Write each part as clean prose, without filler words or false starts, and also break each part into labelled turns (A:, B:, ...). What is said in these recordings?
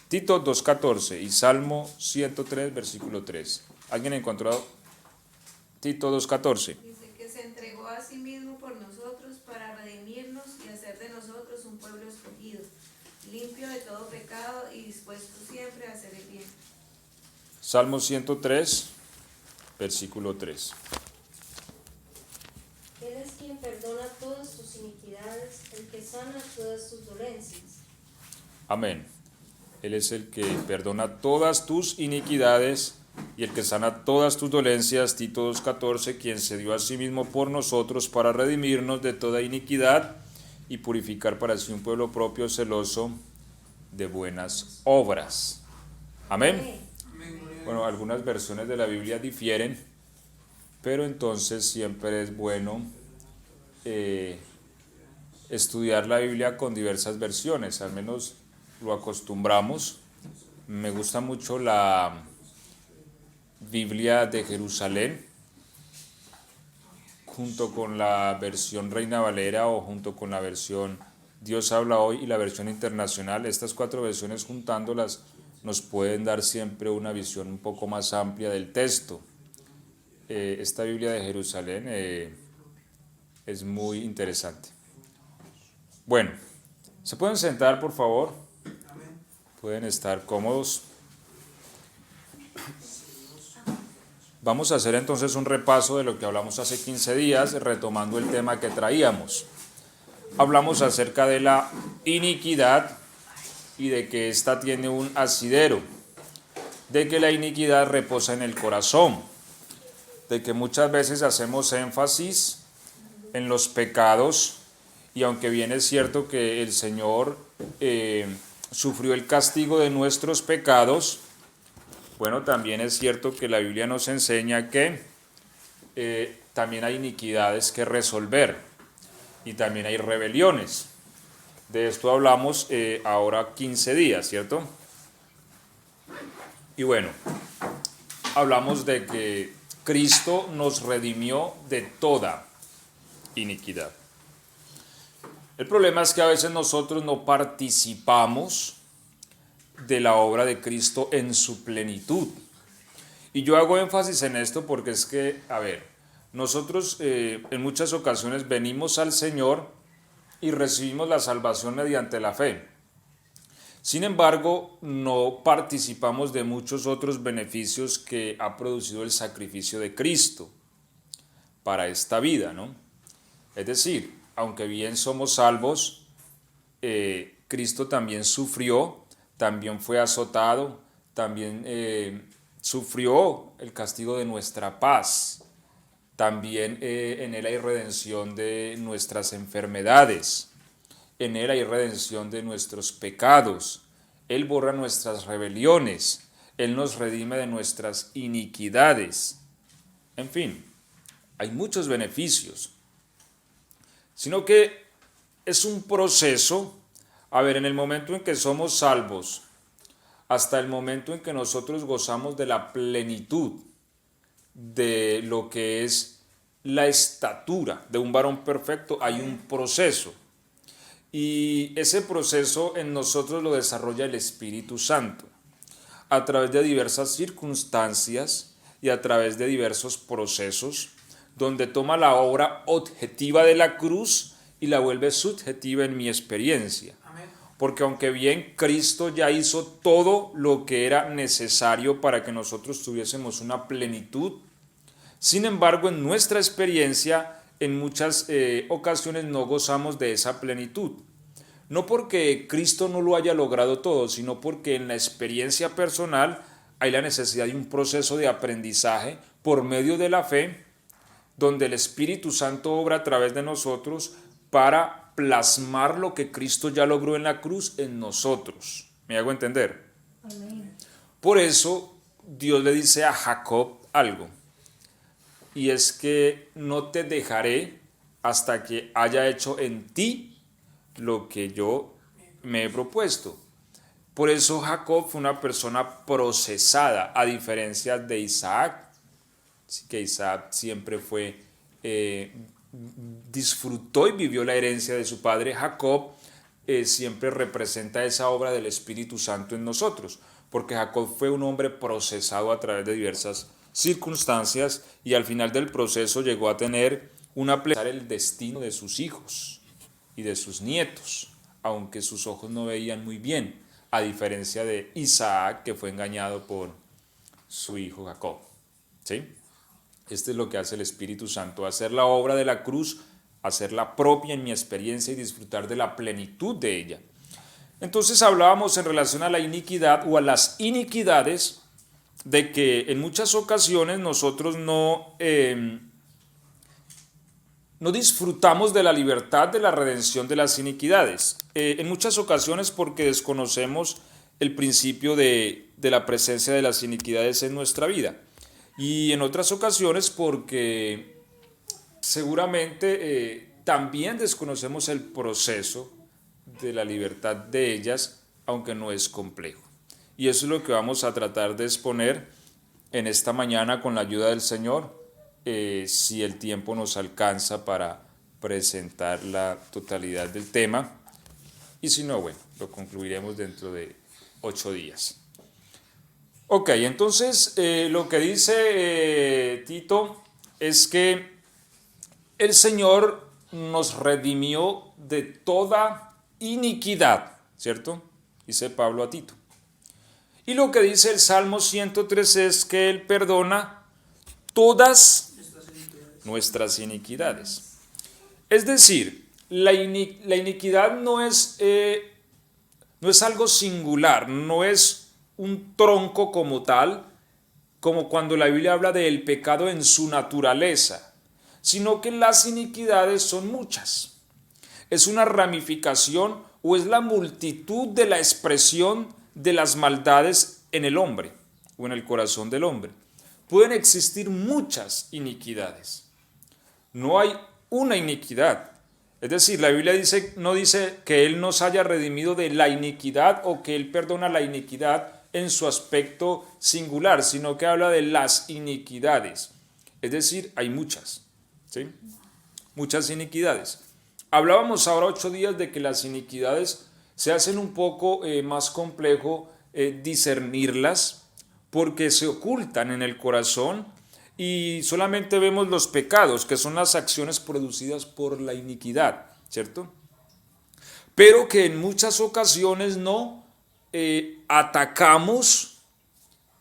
A: Tito 2.14 y Salmo 103, versículo 3. ¿Alguien encontró Tito 2.14?
B: Dice que se entregó a sí mismo por nosotros para redimirnos y hacer de nosotros un pueblo escogido, limpio de todo pecado y dispuesto siempre a hacer el bien.
A: Salmo 103, versículo 3.
C: Él es quien perdona todas tus iniquidades, el que sana todas tus dolencias.
A: Amén. Él es el que perdona todas tus iniquidades y el que sana todas tus dolencias. Tito 2.14, quien se dio a sí mismo por nosotros para redimirnos de toda iniquidad y purificar para sí un pueblo propio celoso de buenas obras. Amén. Bueno, algunas versiones de la Biblia difieren, pero entonces siempre es bueno estudiar la Biblia con diversas versiones, al menos lo acostumbramos. Me gusta mucho la Biblia de Jerusalén, junto con la versión Reina Valera o junto con la versión Dios habla hoy y la versión internacional. Estas 4 versiones juntándolas nos pueden dar siempre una visión un poco más amplia del texto. Esta Biblia de Jerusalén es muy interesante. Bueno, ¿se pueden sentar, por favor? Pueden estar cómodos. Vamos a hacer entonces un repaso de lo que hablamos hace 15 días, retomando el tema que traíamos. Hablamos acerca de la iniquidad y de que ésta tiene un asidero, de que la iniquidad reposa en el corazón, de que muchas veces hacemos énfasis en los pecados, y aunque bien es cierto que el Señor sufrió el castigo de nuestros pecados, bueno, también es cierto que la Biblia nos enseña que también hay iniquidades que resolver y también hay rebeliones. De esto hablamos ahora 15 días, ¿cierto? Y bueno, hablamos de que Cristo nos redimió de toda iniquidad. El problema es que a veces nosotros no participamos de la obra de Cristo en su plenitud. Y yo hago énfasis en esto porque es que, nosotros en muchas ocasiones venimos al Señor y recibimos la salvación mediante la fe. Sin embargo, no participamos de muchos otros beneficios que ha producido el sacrificio de Cristo para esta vida, ¿no? Es decir, aunque bien somos salvos, Cristo también sufrió, también fue azotado, también sufrió el castigo de nuestra paz. También en Él hay redención de nuestras enfermedades. En Él hay redención de nuestros pecados. Él borra nuestras rebeliones. Él nos redime de nuestras iniquidades. En fin, hay muchos beneficios. Sino que es un proceso. En el momento en que somos salvos, hasta el momento en que nosotros gozamos de la plenitud de lo que es la estatura de un varón perfecto, hay un proceso. Y ese proceso en nosotros lo desarrolla el Espíritu Santo a través de diversas circunstancias y a través de diversos procesos, donde toma la obra objetiva de la cruz y la vuelve subjetiva en mi experiencia. Porque aunque bien Cristo ya hizo todo lo que era necesario para que nosotros tuviésemos una plenitud, sin embargo en nuestra experiencia en muchas ocasiones no gozamos de esa plenitud. No porque Cristo no lo haya logrado todo, sino porque en la experiencia personal hay la necesidad de un proceso de aprendizaje por medio de la fe, donde el Espíritu Santo obra a través de nosotros para plasmar lo que Cristo ya logró en la cruz en nosotros. ¿Me hago entender?
C: Amén.
A: Por eso Dios le dice a Jacob algo, y es que no te dejaré hasta que haya hecho en ti lo que yo me he propuesto. Por eso Jacob fue una persona procesada, a diferencia de Isaac, que Isaac siempre disfrutó y vivió la herencia de su padre. Jacob siempre representa esa obra del Espíritu Santo en nosotros, porque Jacob fue un hombre procesado a través de diversas circunstancias y al final del proceso llegó a tener el destino de sus hijos y de sus nietos, aunque sus ojos no veían muy bien, a diferencia de Isaac, que fue engañado por su hijo Jacob. ¿Sí? Este es lo que hace el Espíritu Santo, hacer la obra de la cruz, hacerla propia en mi experiencia y disfrutar de la plenitud de ella. Entonces hablábamos en relación a la iniquidad o a las iniquidades, de que en muchas ocasiones nosotros no disfrutamos de la libertad de la redención de las iniquidades. En muchas ocasiones porque desconocemos el principio de la presencia de las iniquidades en nuestra vida. Y en otras ocasiones porque seguramente también desconocemos el proceso de la libertad de ellas, aunque no es complejo. Y eso es lo que vamos a tratar de exponer en esta mañana con la ayuda del Señor, si el tiempo nos alcanza para presentar la totalidad del tema. Y si no, bueno, lo concluiremos dentro de 8 días. Ok, entonces lo que dice Tito es que el Señor nos redimió de toda iniquidad, ¿cierto? Dice Pablo a Tito. Y lo que dice el Salmo 103 es que Él perdona todas nuestras iniquidades. Es decir, la iniquidad no es algo singular, no es un tronco como tal, como cuando la Biblia habla del pecado en su naturaleza, sino que las iniquidades son muchas. Es una ramificación o es la multitud de la expresión de las maldades en el hombre o en el corazón del hombre. Pueden existir muchas iniquidades. No hay una iniquidad. Es decir, la Biblia no dice que Él nos haya redimido de la iniquidad o que Él perdona la iniquidad en su aspecto singular, sino que habla de las iniquidades. Es decir, hay muchas, ¿sí? Muchas iniquidades. Hablábamos ahora 8 días de que las iniquidades se hacen un poco más complejo discernirlas porque se ocultan en el corazón y solamente vemos los pecados, que son las acciones producidas por la iniquidad, ¿cierto? Pero que en muchas ocasiones no atacamos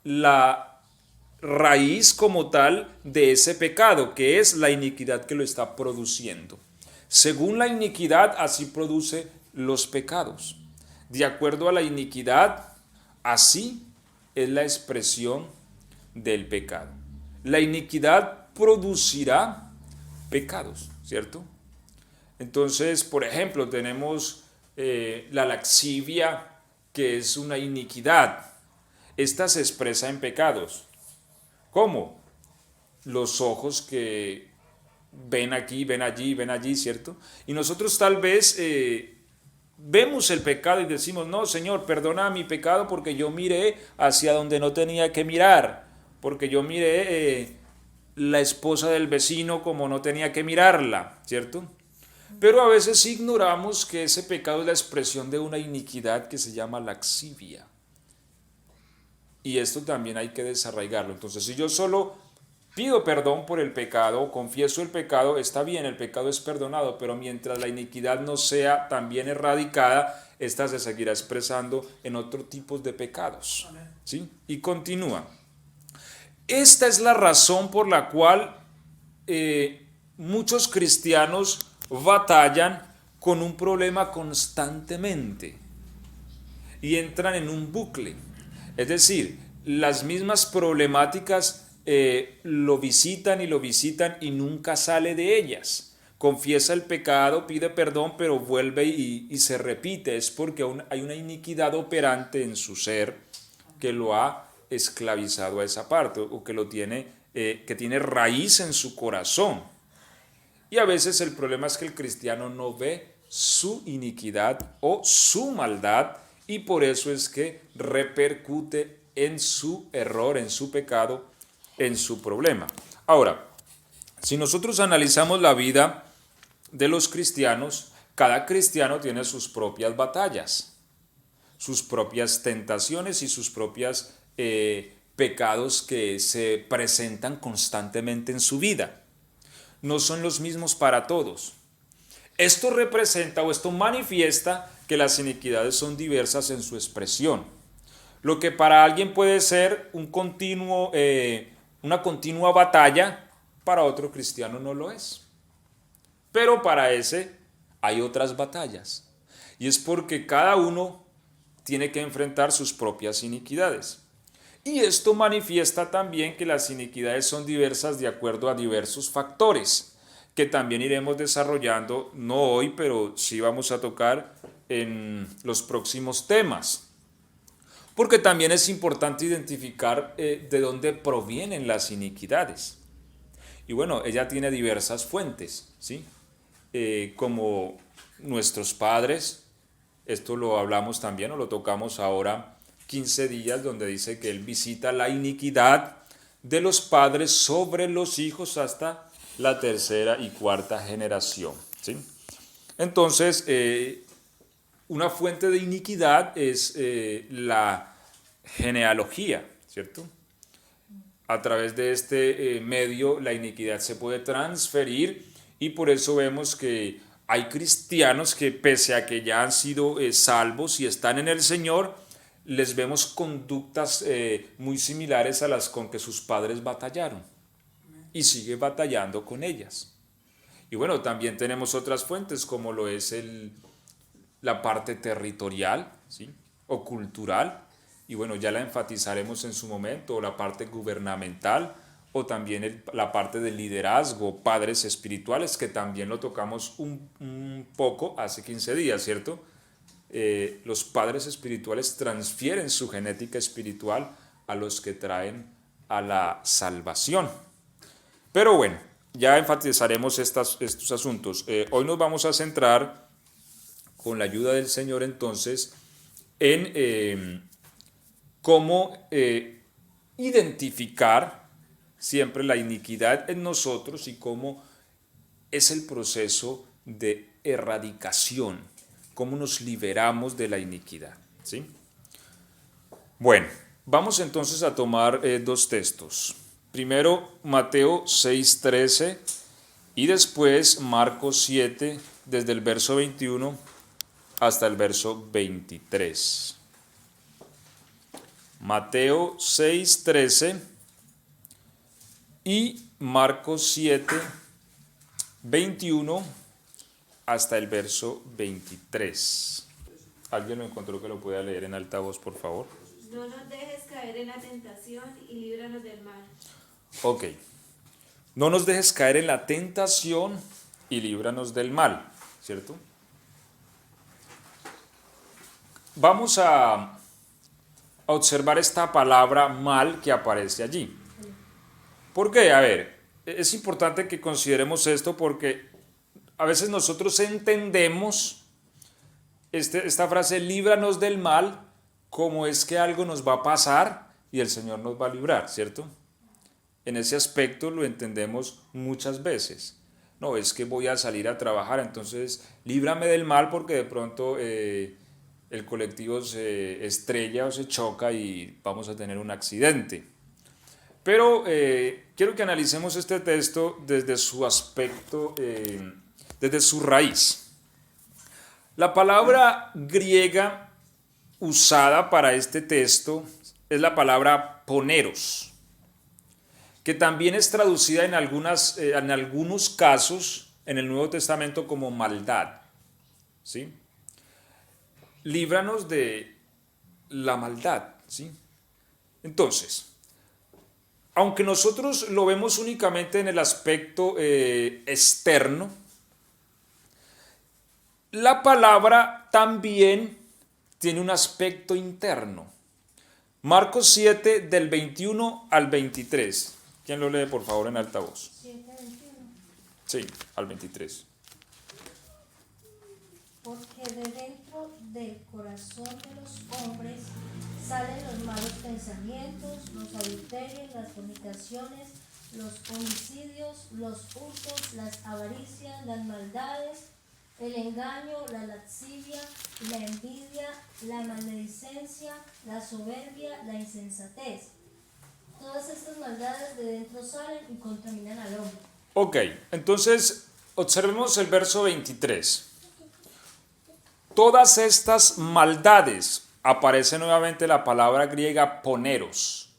A: la raíz como tal de ese pecado, que es la iniquidad que lo está produciendo. Según la iniquidad, así produce los pecados. De acuerdo a la iniquidad, así es la expresión del pecado. La iniquidad producirá pecados, ¿cierto? Entonces, por ejemplo, tenemos la laxivia, que es una iniquidad. Esta se expresa en pecados. ¿Cómo? Los ojos que ven aquí, ven allí, ven allí, ¿cierto? Y nosotros tal vez vemos el pecado y decimos, no, Señor, perdona mi pecado porque yo miré hacia donde no tenía que mirar, porque yo miré la esposa del vecino como no tenía que mirarla, ¿cierto? Pero a veces ignoramos que ese pecado es la expresión de una iniquidad que se llama laxivia. Y esto también hay que desarraigarlo. Entonces, si yo solo pido perdón por el pecado, confieso el pecado, está bien, el pecado es perdonado, pero mientras la iniquidad no sea también erradicada, esta se seguirá expresando en otros tipos de pecados. ¿Sí? Y continúa. Esta es la razón por la cual muchos cristianos batallan con un problema constantemente y entran en un bucle. Es decir, las mismas problemáticas lo visitan y nunca sale de ellas. Confiesa el pecado, pide perdón, pero vuelve y se repite. Es porque aún hay una iniquidad operante en su ser que lo ha esclavizado a esa parte o que lo tiene, que tiene raíz en su corazón. Y a veces el problema es que el cristiano no ve su iniquidad o su maldad y por eso es que repercute en su error, en su pecado, en su problema. Ahora, si nosotros analizamos la vida de los cristianos, Cada cristiano tiene sus propias batallas, sus propias tentaciones y sus propios pecados que se presentan constantemente en su vida. No son los mismos para todos. Esto representa o esto manifiesta que las iniquidades son diversas en su expresión. Lo que para alguien puede ser una continua batalla, para otro cristiano no lo es. Pero para ese hay otras batallas. Y es porque cada uno tiene que enfrentar sus propias iniquidades. Y esto manifiesta también que las iniquidades son diversas de acuerdo a diversos factores, que también iremos desarrollando, no hoy, pero sí vamos a tocar en los próximos temas. Porque también es importante identificar de dónde provienen las iniquidades. Y bueno, ella tiene diversas fuentes, ¿sí? Como nuestros padres, esto lo hablamos también o lo tocamos ahora 15 días, donde dice que él visita la iniquidad de los padres sobre los hijos hasta la tercera y cuarta generación, ¿sí? Entonces, una fuente de iniquidad es la genealogía, ¿cierto? A través de este medio la iniquidad se puede transferir y por eso vemos que hay cristianos que pese a que ya han sido salvos y están en el Señor, les vemos conductas muy similares a las con que sus padres batallaron y sigue batallando con ellas. Y bueno, también tenemos otras fuentes como lo es la parte territorial, ¿sí? O cultural, y bueno, ya la enfatizaremos en su momento, o la parte gubernamental, o también la parte del liderazgo, padres espirituales, que también lo tocamos un poco hace 15 días, ¿cierto? Los padres espirituales transfieren su genética espiritual a los que traen a la salvación. Pero bueno, ya enfatizaremos estos asuntos. Hoy nos vamos a centrar, con la ayuda del Señor entonces, en cómo identificar siempre la iniquidad en nosotros y cómo es el proceso de erradicación, cómo nos liberamos de la iniquidad, ¿sí? Bueno, vamos entonces a tomar dos textos. Primero Mateo 6:13 y después Marcos 7, desde el verso 21 hasta el verso 23. Mateo 6:13 y Marcos 7, 21 hasta el verso 23. ¿Alguien lo encontró que lo pueda leer en altavoz, por favor?
B: No nos dejes caer en la tentación y líbranos del mal.
A: Ok. No nos dejes caer en la tentación y líbranos del mal, ¿cierto? Vamos a observar esta palabra mal que aparece allí. ¿Por qué? A ver, es importante que consideremos esto porque a veces nosotros entendemos esta frase, líbranos del mal, como es que algo nos va a pasar y el Señor nos va a librar, ¿cierto? En ese aspecto lo entendemos muchas veces. No, es que voy a salir a trabajar, entonces líbrame del mal porque de pronto el colectivo se estrella o se choca y vamos a tener un accidente. Pero quiero que analicemos este texto desde su aspecto, desde su raíz. La palabra griega usada para este texto es la palabra poneros, que también es traducida en algunos casos en el Nuevo Testamento como maldad, ¿sí? Líbranos de la maldad, ¿sí? Entonces, aunque nosotros lo vemos únicamente en el aspecto externo, la palabra también tiene un aspecto interno. Marcos 7, del 21 al 23. ¿Quién lo lee, por favor, en altavoz?
C: 7:21.
A: Sí, al 23.
C: Porque de dentro del corazón de los hombres salen los malos pensamientos, los adulterios, las fornicaciones, los homicidios, los hurtos, las avaricias, las maldades, el engaño, la lascivia, la envidia, la maledicencia, la soberbia, la insensatez. Todas estas maldades de dentro salen y contaminan al hombre.
A: Ok, entonces observemos el verso 23. Todas estas maldades, aparece nuevamente la palabra griega poneros,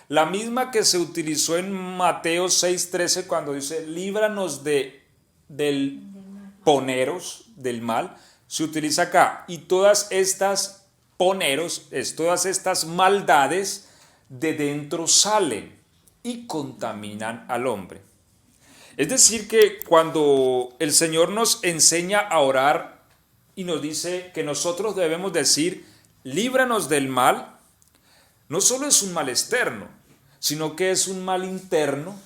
A: la misma que se utilizó en Mateo 6:13 cuando dice líbranos del poneros, del mal, se utiliza acá. Y todas estas poneros, todas estas maldades de dentro salen y contaminan al hombre. Es decir que cuando el Señor nos enseña a orar y nos dice que nosotros debemos decir líbranos del mal, no solo es un mal externo, sino que es un mal interno.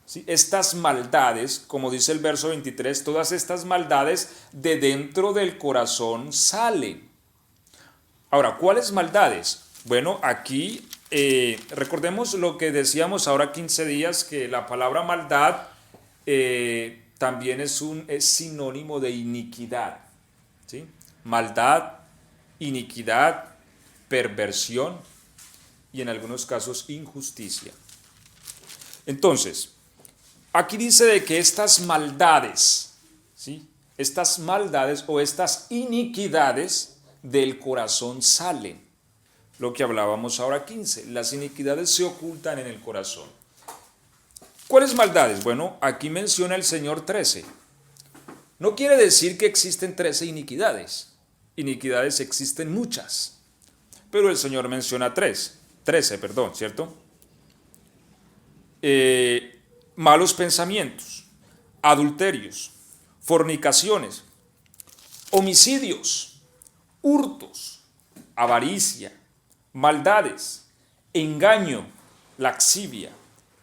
A: ¿Sí? Estas maldades, como dice el verso 23, todas estas maldades de dentro del corazón salen. Ahora, ¿cuáles maldades? Bueno, aquí recordemos lo que decíamos ahora 15 días, que la palabra maldad también es sinónimo de iniquidad. ¿Sí? Maldad, iniquidad, perversión y en algunos casos injusticia. Entonces, aquí dice de que estas maldades, ¿sí? Estas maldades o estas iniquidades del corazón salen. Lo que hablábamos ahora 15, las iniquidades se ocultan en el corazón. ¿Cuáles maldades? Bueno, aquí menciona el Señor 13. No quiere decir que existen 13 iniquidades. Iniquidades existen muchas. Pero el Señor menciona 13, ¿cierto? Malos pensamientos, adulterios, fornicaciones, homicidios, hurtos, avaricia, maldades, engaño, lascivia,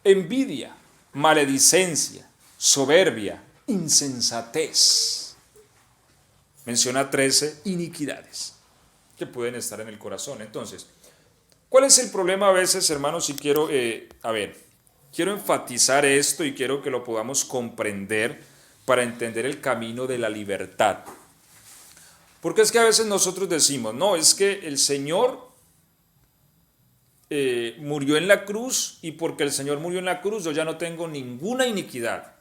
A: envidia, maledicencia, soberbia, insensatez. Menciona 13 iniquidades que pueden estar en el corazón. Entonces, ¿cuál es el problema a veces, hermanos? Y quiero enfatizar esto y quiero que lo podamos comprender para entender el camino de la libertad. Porque es que a veces nosotros decimos, no, es que el Señor murió en la cruz y porque el Señor murió en la cruz yo ya no tengo ninguna iniquidad.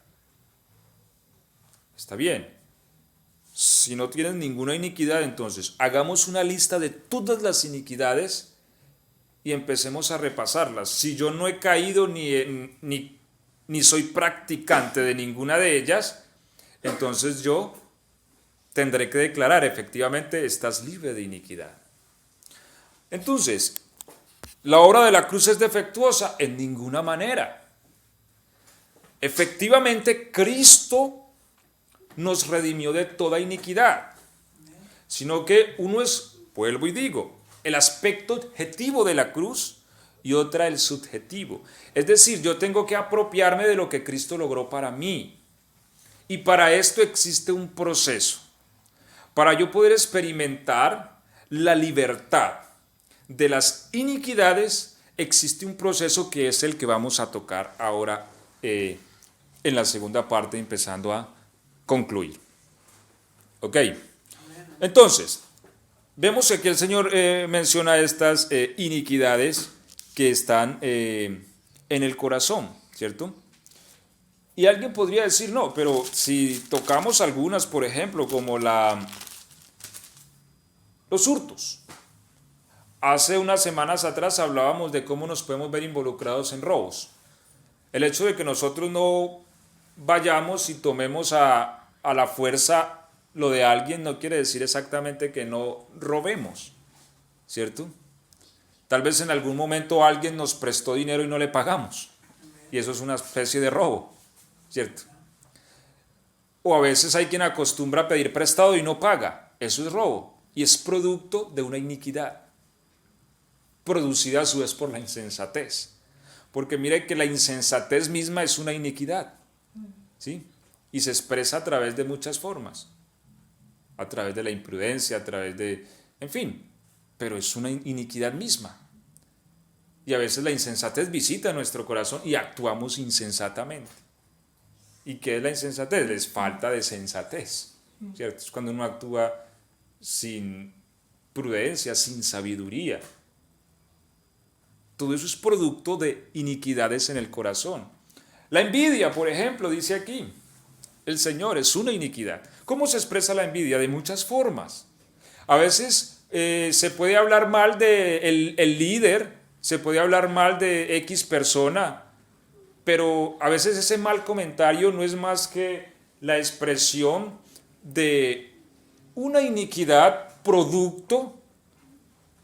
A: Está bien. Si no tienes ninguna iniquidad, entonces hagamos una lista de todas las iniquidades y empecemos a repasarlas. Si yo no he caído ni soy practicante de ninguna de ellas, entonces yo tendré que declarar, efectivamente, estás libre de iniquidad. Entonces, ¿la obra de la cruz es defectuosa? En ninguna manera. Efectivamente, Cristo nos redimió de toda iniquidad, sino que uno es, vuelvo y digo, el aspecto objetivo de la cruz y otra el subjetivo. Es decir, yo tengo que apropiarme de lo que Cristo logró para mí. Y para esto existe un proceso. Para yo poder experimentar la libertad de las iniquidades, existe un proceso que es el que vamos a tocar ahora en la segunda parte, empezando a concluir. Ok. Entonces, vemos que aquí el Señor menciona estas iniquidades que están en el corazón, ¿cierto? Y alguien podría decir, no, pero si tocamos algunas, por ejemplo, como los hurtos. Hace unas semanas atrás hablábamos de cómo nos podemos ver involucrados en robos. El hecho de que nosotros no vayamos y tomemos a la fuerza lo de alguien no quiere decir exactamente que no robemos, ¿cierto? Tal vez en algún momento alguien nos prestó dinero y no le pagamos, y eso es una especie de robo, ¿cierto? O a veces hay quien acostumbra a pedir prestado y no paga, eso es robo, y es producto de una iniquidad, producida a su vez por la insensatez, porque mire que la insensatez misma es una iniquidad, ¿sí? Y se expresa a través de muchas formas, a través de la imprudencia, a través de, en fin, pero es una iniquidad misma. Y a veces la insensatez visita nuestro corazón y actuamos insensatamente. ¿Y qué es la insensatez? Es falta de sensatez, ¿cierto? Es cuando uno actúa sin prudencia, sin sabiduría. Todo eso es producto de iniquidades en el corazón. La envidia, por ejemplo, dice aquí el Señor, es una iniquidad. ¿Cómo se expresa la envidia? De muchas formas. A veces se puede hablar mal de el líder, se puede hablar mal de X persona, pero a veces ese mal comentario no es más que la expresión de una iniquidad producto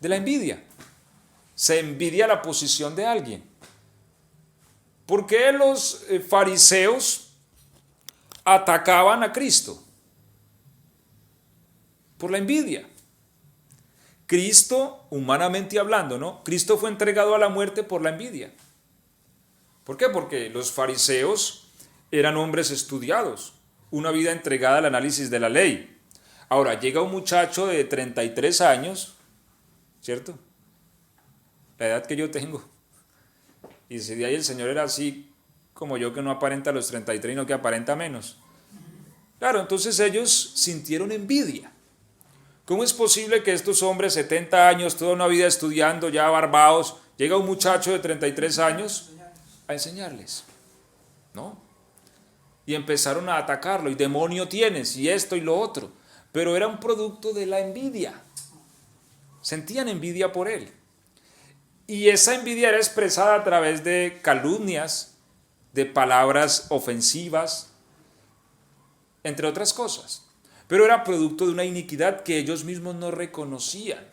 A: de la envidia. Se envidia la posición de alguien. ¿Por qué los fariseos atacaban a Cristo? Por la envidia. Cristo, humanamente hablando, ¿no? Cristo fue entregado a la muerte por la envidia. ¿Por qué? Porque los fariseos eran hombres estudiados, una vida entregada al análisis de la ley. Ahora, llega un muchacho de 33 años, ¿cierto? La edad que yo tengo. Y si de ahí el Señor era así como yo, que no aparenta los 33, sino que aparenta menos. Claro, entonces ellos sintieron envidia. ¿Cómo es posible que estos hombres, 70 años, toda una vida estudiando, ya barbados, llega un muchacho de 33 años a enseñarles? ¿No? Y empezaron a atacarlo, y demonio tienes, y esto y lo otro. Pero era un producto de la envidia. Sentían envidia por él. Y esa envidia era expresada a través de calumnias, de palabras ofensivas, entre otras cosas. Pero era producto de una iniquidad que ellos mismos no reconocían.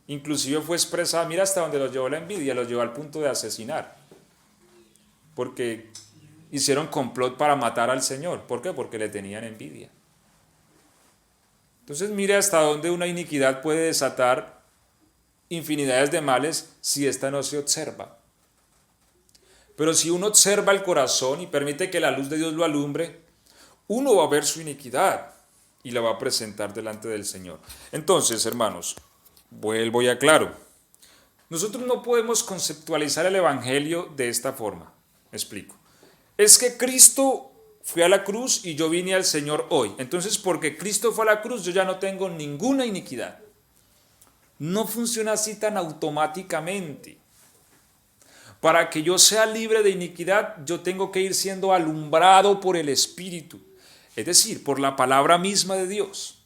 A: Inclusive fue expresada, mira hasta donde los llevó la envidia, los llevó al punto de asesinar. Porque hicieron complot para matar al Señor. ¿Por qué? Porque le tenían envidia. Entonces mire hasta dónde una iniquidad puede desatar infinidades de males si ésta no se observa. Pero si uno observa el corazón y permite que la luz de Dios lo alumbre, uno va a ver su iniquidad y la va a presentar delante del Señor. Entonces, hermanos, vuelvo y aclaro. Nosotros no podemos conceptualizar el Evangelio de esta forma. Me explico. Es que Cristo fue a la cruz y yo vine al Señor hoy. Entonces, porque Cristo fue a la cruz, yo ya no tengo ninguna iniquidad. No funciona así tan automáticamente. Para que yo sea libre de iniquidad, yo tengo que ir siendo alumbrado por el Espíritu. Es decir, por la palabra misma de Dios.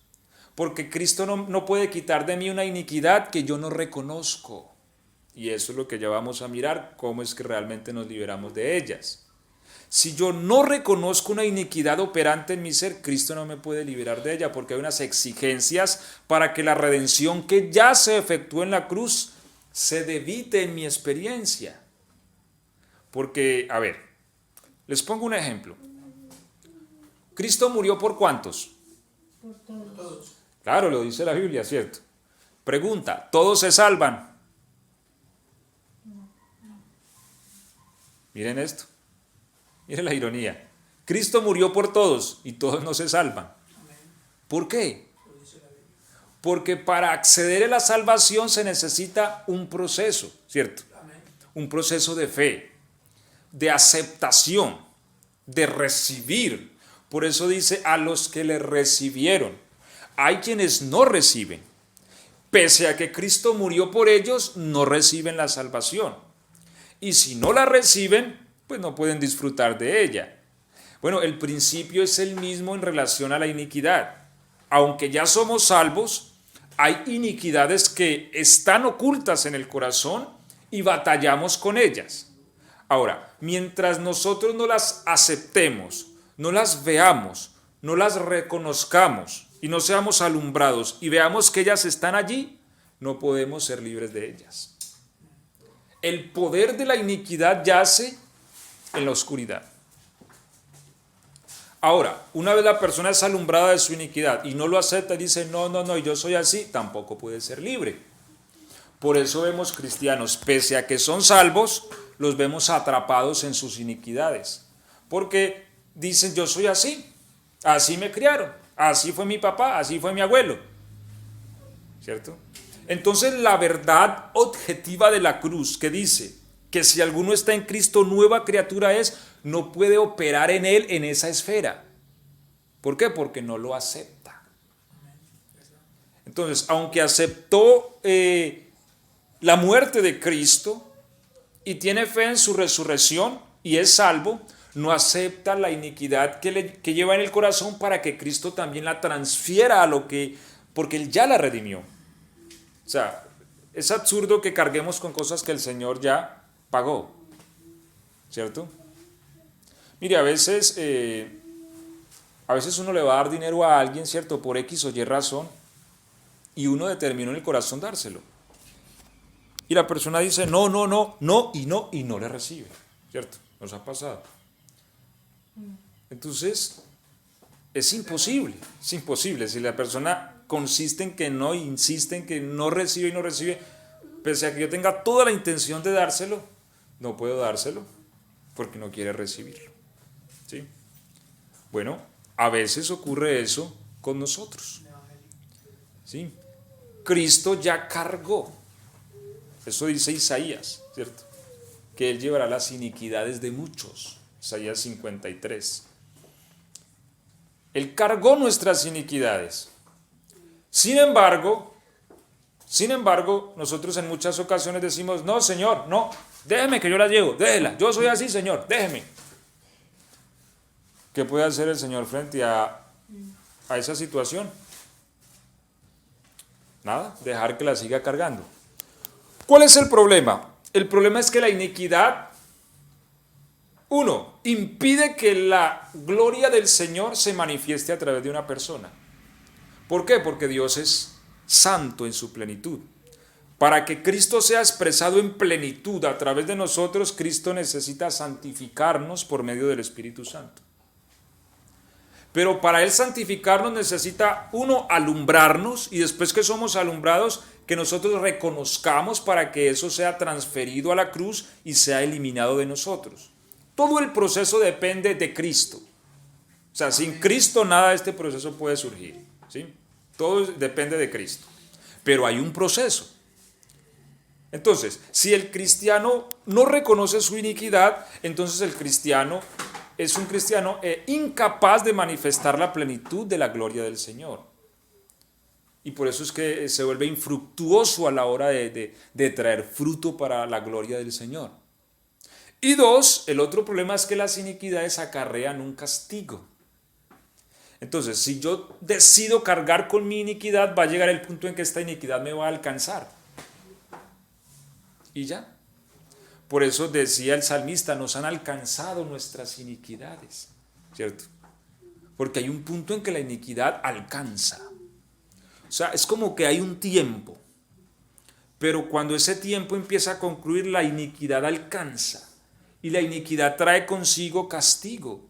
A: Porque Cristo no puede quitar de mí una iniquidad que yo no reconozco. Y eso es lo que ya vamos a mirar, cómo es que realmente nos liberamos de ellas. Si yo no reconozco una iniquidad operante en mi ser, Cristo no me puede liberar de ella, porque hay unas exigencias para que la redención que ya se efectuó en la cruz se debite en mi experiencia. Porque, a ver, les pongo un ejemplo. ¿Cristo murió por cuántos?
C: Por todos.
A: Claro, lo dice la Biblia, ¿cierto? Pregunta, ¿todos se salvan? Miren esto. Miren la ironía. Cristo murió por todos y todos no se salvan. ¿Por qué? Porque para acceder a la salvación se necesita un proceso, ¿cierto? Un proceso de fe, de aceptación, de recibir. Por eso dice, a los que le recibieron. Hay quienes no reciben. Pese a que Cristo murió por ellos, no reciben la salvación. Y si no la reciben, pues no pueden disfrutar de ella. Bueno, el principio es el mismo en relación a la iniquidad. Aunque ya somos salvos, hay iniquidades que están ocultas en el corazón y batallamos con ellas. Ahora, mientras nosotros no las aceptemos, no las veamos, no las reconozcamos y no seamos alumbrados y veamos que ellas están allí, no podemos ser libres de ellas. El poder de la iniquidad yace en la oscuridad. Ahora, una vez la persona es alumbrada de su iniquidad y no lo acepta y dice, no, yo soy así, tampoco puede ser libre. Por eso vemos cristianos, pese a que son salvos, los vemos atrapados en sus iniquidades. Porque dicen, yo soy así, así me criaron, así fue mi papá, así fue mi abuelo. ¿Cierto? Entonces la verdad objetiva de la cruz que dice que si alguno está en Cristo, nueva criatura es, no puede operar en él en esa esfera. ¿Por qué? Porque no lo acepta. Entonces, aunque aceptó la muerte de Cristo y tiene fe en su resurrección y es salvo, no acepta la iniquidad que lleva en el corazón para que Cristo también la transfiera porque Él ya la redimió. O sea, es absurdo que carguemos con cosas que el Señor ya pagó, ¿cierto? Mire, a veces uno le va a dar dinero a alguien, ¿cierto? Por X o Y razón, y uno determinó en el corazón dárselo. Y la persona dice, no, y no le recibe, ¿cierto? Nos ha pasado. Entonces, es imposible. Si la persona consiste en que no, insiste en que no recibe y no recibe, pese a que yo tenga toda la intención de dárselo, no puedo dárselo porque no quiere recibirlo. ¿Sí? Bueno, a veces ocurre eso con nosotros. ¿Sí? Cristo ya cargó. Eso dice Isaías, ¿cierto? Que Él llevará las iniquidades de muchos. Isaías 53. Él cargó nuestras iniquidades. Sin embargo, nosotros en muchas ocasiones decimos, no, Señor, no, déjeme que yo la llevo, déjela, yo soy así, Señor, déjeme. ¿Qué puede hacer el Señor frente a esa situación? Nada, dejar que la siga cargando. ¿Cuál es el problema? El problema es que la iniquidad, uno, impide que la gloria del Señor se manifieste a través de una persona. ¿Por qué? Porque Dios es santo en su plenitud. Para que Cristo sea expresado en plenitud a través de nosotros, Cristo necesita santificarnos por medio del Espíritu Santo. Pero para Él santificarnos necesita, uno, alumbrarnos, y después que somos alumbrados, que nosotros reconozcamos para que eso sea transferido a la cruz y sea eliminado de nosotros. Todo el proceso depende de Cristo. O sea, sin Cristo nada de este proceso puede surgir, ¿sí? Todo depende de Cristo. Pero hay un proceso. Entonces, si el cristiano no reconoce su iniquidad, entonces el cristiano es un cristiano incapaz de manifestar la plenitud de la gloria del Señor. Y por eso es que se vuelve infructuoso a la hora de traer fruto para la gloria del Señor. Y dos, el otro problema es que las iniquidades acarrean un castigo. Entonces, si yo decido cargar con mi iniquidad, va a llegar el punto en que esta iniquidad me va a alcanzar. Y ya. Por eso decía el salmista, nos han alcanzado nuestras iniquidades, ¿cierto? Porque hay un punto en que la iniquidad alcanza. O sea, es como que hay un tiempo, pero cuando ese tiempo empieza a concluir, la iniquidad alcanza. Y la iniquidad trae consigo castigo,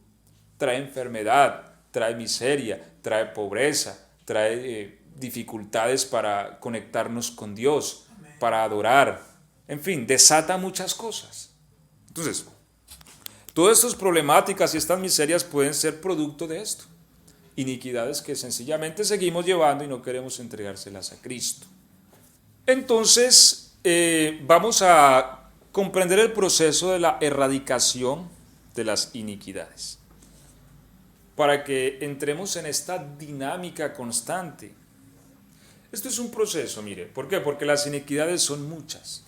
A: trae enfermedad, trae miseria, trae pobreza, trae dificultades para conectarnos con Dios, para adorar. En fin, desata muchas cosas. Entonces, todas estas problemáticas y estas miserias pueden ser producto de esto. Iniquidades que sencillamente seguimos llevando y no queremos entregárselas a Cristo. Entonces, vamos a comprender el proceso de la erradicación de las iniquidades, para que entremos en esta dinámica constante. Esto es un proceso, mire. ¿Por qué? Porque las iniquidades son muchas.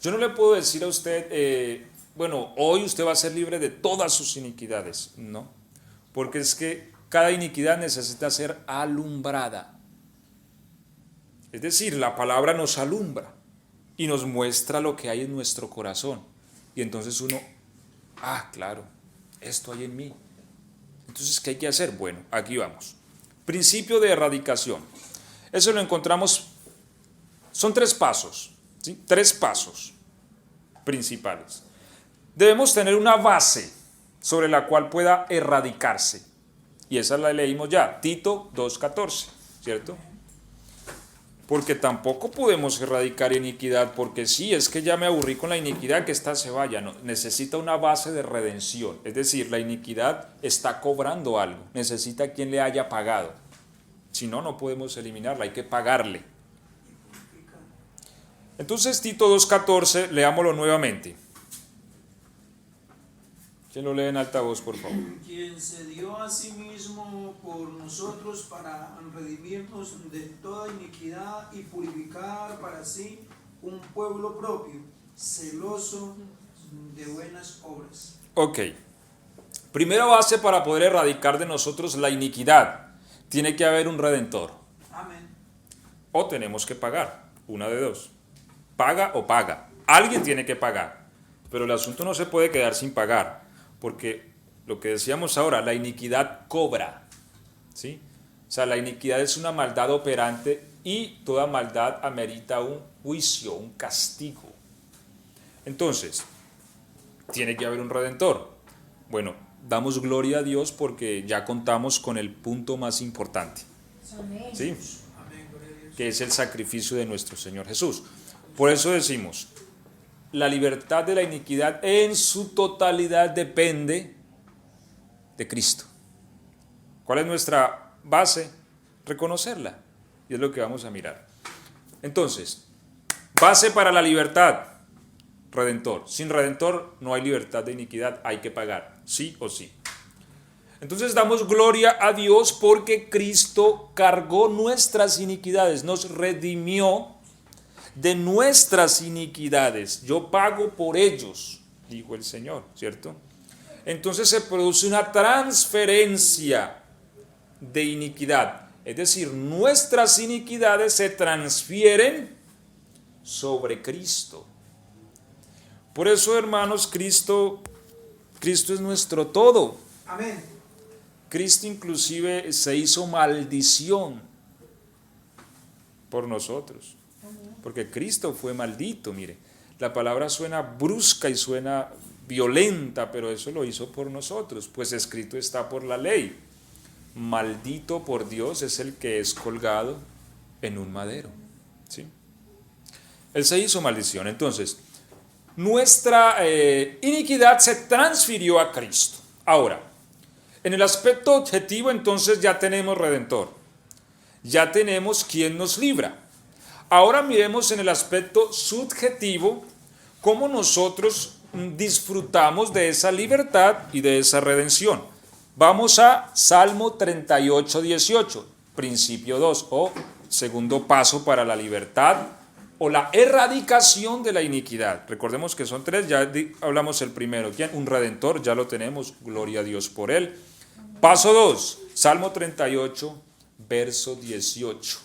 A: Yo no le puedo decir a usted, bueno, hoy usted va a ser libre de todas sus iniquidades. No, porque es que cada iniquidad necesita ser alumbrada. Es decir, la palabra nos alumbra y nos muestra lo que hay en nuestro corazón. Y entonces uno, claro, esto hay en mí. Entonces, ¿qué hay que hacer? Bueno, aquí vamos. Principio de erradicación. Eso lo encontramos, son 3 pasos, ¿sí? 3 pasos principales. Debemos tener una base sobre la cual pueda erradicarse. Y esa la leímos ya, Tito 2:14, ¿cierto? Porque tampoco podemos erradicar iniquidad, porque sí, es que ya me aburrí con la iniquidad, que esta se vaya. No, necesita una base de redención. Es decir, la iniquidad está cobrando algo, necesita quien le haya pagado. Si no, no podemos eliminarla, hay que pagarle. Entonces, Tito 2:14, leámoslo nuevamente. ¿Quién lo lee en alta voz, por favor?
D: Quien se dio a sí mismo por nosotros para redimirnos de toda iniquidad y purificar para sí un pueblo propio, celoso de buenas obras.
A: Ok. Primera base para poder erradicar de nosotros la iniquidad. Tiene que haber un redentor.
D: Amén.
A: O tenemos que pagar. Una de dos. Paga o paga. Alguien tiene que pagar. Pero el asunto no se puede quedar sin pagar. Porque lo que decíamos ahora, la iniquidad cobra. ¿Sí? O sea, la iniquidad es una maldad operante y toda maldad amerita un juicio, un castigo. Entonces, tiene que haber un redentor. Bueno, damos gloria a Dios porque ya contamos con el punto más importante.
C: Amén.
A: ¿Sí?
D: Amén, gloria a Dios.
A: Que es el sacrificio de nuestro Señor Jesús. Por eso decimos, la libertad de la iniquidad en su totalidad depende de Cristo. ¿Cuál es nuestra base? Reconocerla. Y es lo que vamos a mirar. Entonces, base para la libertad, redentor. Sin redentor no hay libertad de iniquidad, hay que pagar, sí o sí. Entonces damos gloria a Dios porque Cristo cargó nuestras iniquidades, nos redimió de nuestras iniquidades. Yo pago por ellos, dijo el Señor, ¿cierto? Entonces se produce una transferencia de iniquidad. Es decir, nuestras iniquidades se transfieren sobre Cristo. Por eso, hermanos, Cristo es nuestro todo.
D: Amén.
A: Cristo inclusive se hizo maldición por nosotros. Porque Cristo fue maldito, mire. La palabra suena brusca y suena violenta, pero eso lo hizo por nosotros, pues escrito está por la ley. Maldito por Dios es el que es colgado en un madero. ¿Sí? Él se hizo maldición. Entonces, nuestra iniquidad se transfirió a Cristo. Ahora, en el aspecto objetivo, entonces ya tenemos redentor. Ya tenemos quien nos libra. Ahora miremos en el aspecto subjetivo cómo nosotros disfrutamos de esa libertad y de esa redención. Vamos a Salmo 38, 18, principio 2, o segundo paso para la libertad o la erradicación de la iniquidad. Recordemos que son tres, ya hablamos el primero. ¿Quién? Un redentor, ya lo tenemos, gloria a Dios por él. Paso 2, Salmo 38, verso 18.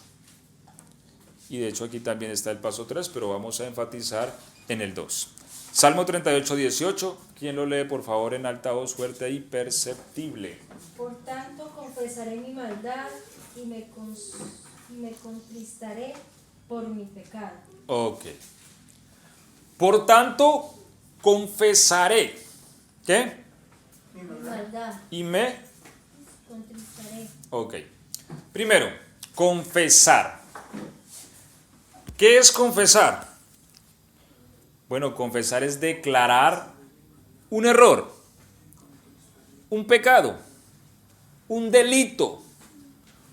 A: Y de hecho aquí también está el paso 3, pero vamos a enfatizar en el 2. Salmo 38, 18. ¿Quién lo lee, por favor, en alta voz, fuerte y perceptible?
C: Por tanto confesaré mi maldad y me contristaré por mi pecado.
A: Ok. Por tanto, confesaré. ¿Qué?
D: Mi
C: Mi
D: maldad.
C: maldad
A: Y me...
C: contristaré.
A: Ok. Primero, confesar. ¿Qué es confesar? Bueno, confesar es declarar un error, un pecado, un delito.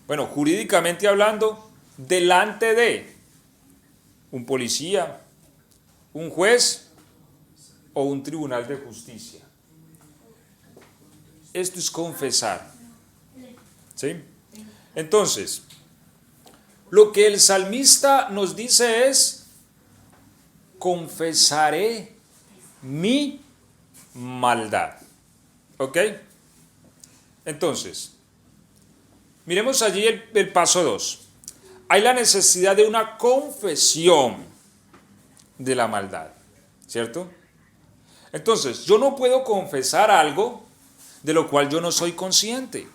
A: Bueno, jurídicamente hablando, delante de un policía, un juez o un tribunal de justicia. Esto es confesar. ¿Sí? Entonces, lo que el salmista nos dice es: confesaré mi maldad. ¿Ok? Entonces, miremos allí el paso 2. Hay la necesidad de una confesión de la maldad, ¿cierto? Entonces, yo no puedo confesar algo de lo cual yo no soy consciente,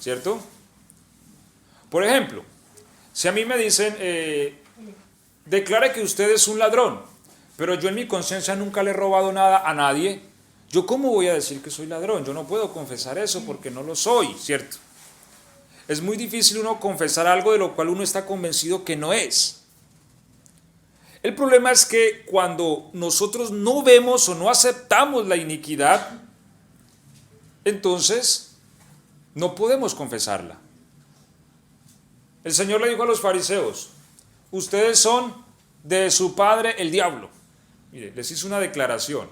A: ¿cierto? Por ejemplo, si a mí me dicen, declare que usted es un ladrón, pero yo en mi conciencia nunca le he robado nada a nadie, ¿yo cómo voy a decir que soy ladrón? Yo no puedo confesar eso porque no lo soy, ¿cierto? Es muy difícil uno confesar algo de lo cual uno está convencido que no es. El problema es que cuando nosotros no vemos o no aceptamos la iniquidad, entonces no podemos confesarla. El Señor le dijo a los fariseos: ustedes son de su padre el diablo. Mire, les hizo una declaración.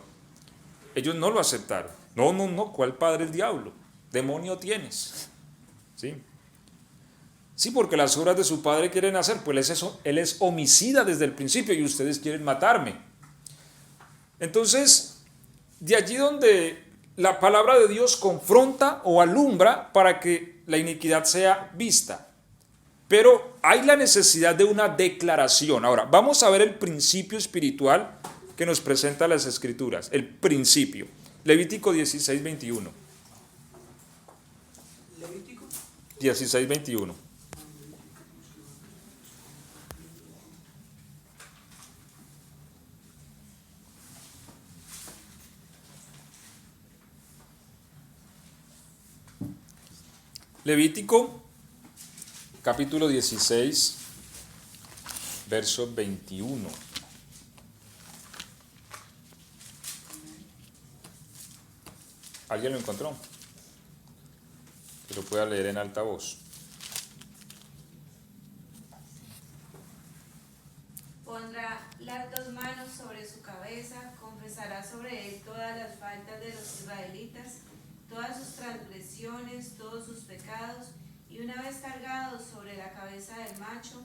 A: Ellos no lo aceptaron. No, ¿cuál padre el diablo? Demonio tienes. ¿Sí? Sí, porque las obras de su padre quieren hacer, pues él es homicida desde el principio y ustedes quieren matarme. Entonces, de allí donde la palabra de Dios confronta o alumbra para que la iniquidad sea vista. Pero hay la necesidad de una declaración. Ahora, vamos a ver el principio espiritual que nos presenta las Escrituras. El principio. Levítico 16, 21.
D: Levítico
A: 16, 21. Levítico, capítulo 16, verso 21. ¿Alguien lo encontró? Que lo pueda leer en alta voz.
B: Pondrá las dos manos sobre su cabeza, confesará sobre él todas las faltas de los israelitas, todas sus transgresiones, todos sus pecados, y una vez cargado sobre la cabeza del macho,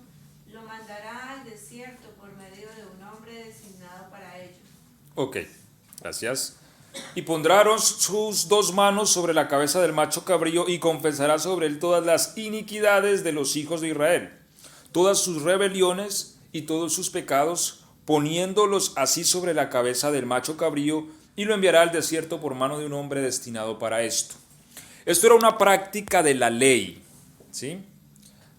B: lo mandará al desierto por medio de un hombre designado para ello.
A: Ok, gracias. Y pondrá sus dos manos sobre la cabeza del macho cabrío y confesará sobre él todas las iniquidades de los hijos de Israel, todas sus rebeliones y todos sus pecados, poniéndolos así sobre la cabeza del macho cabrío, y lo enviará al desierto por mano de un hombre destinado para esto. Esto era una práctica de la ley, ¿sí?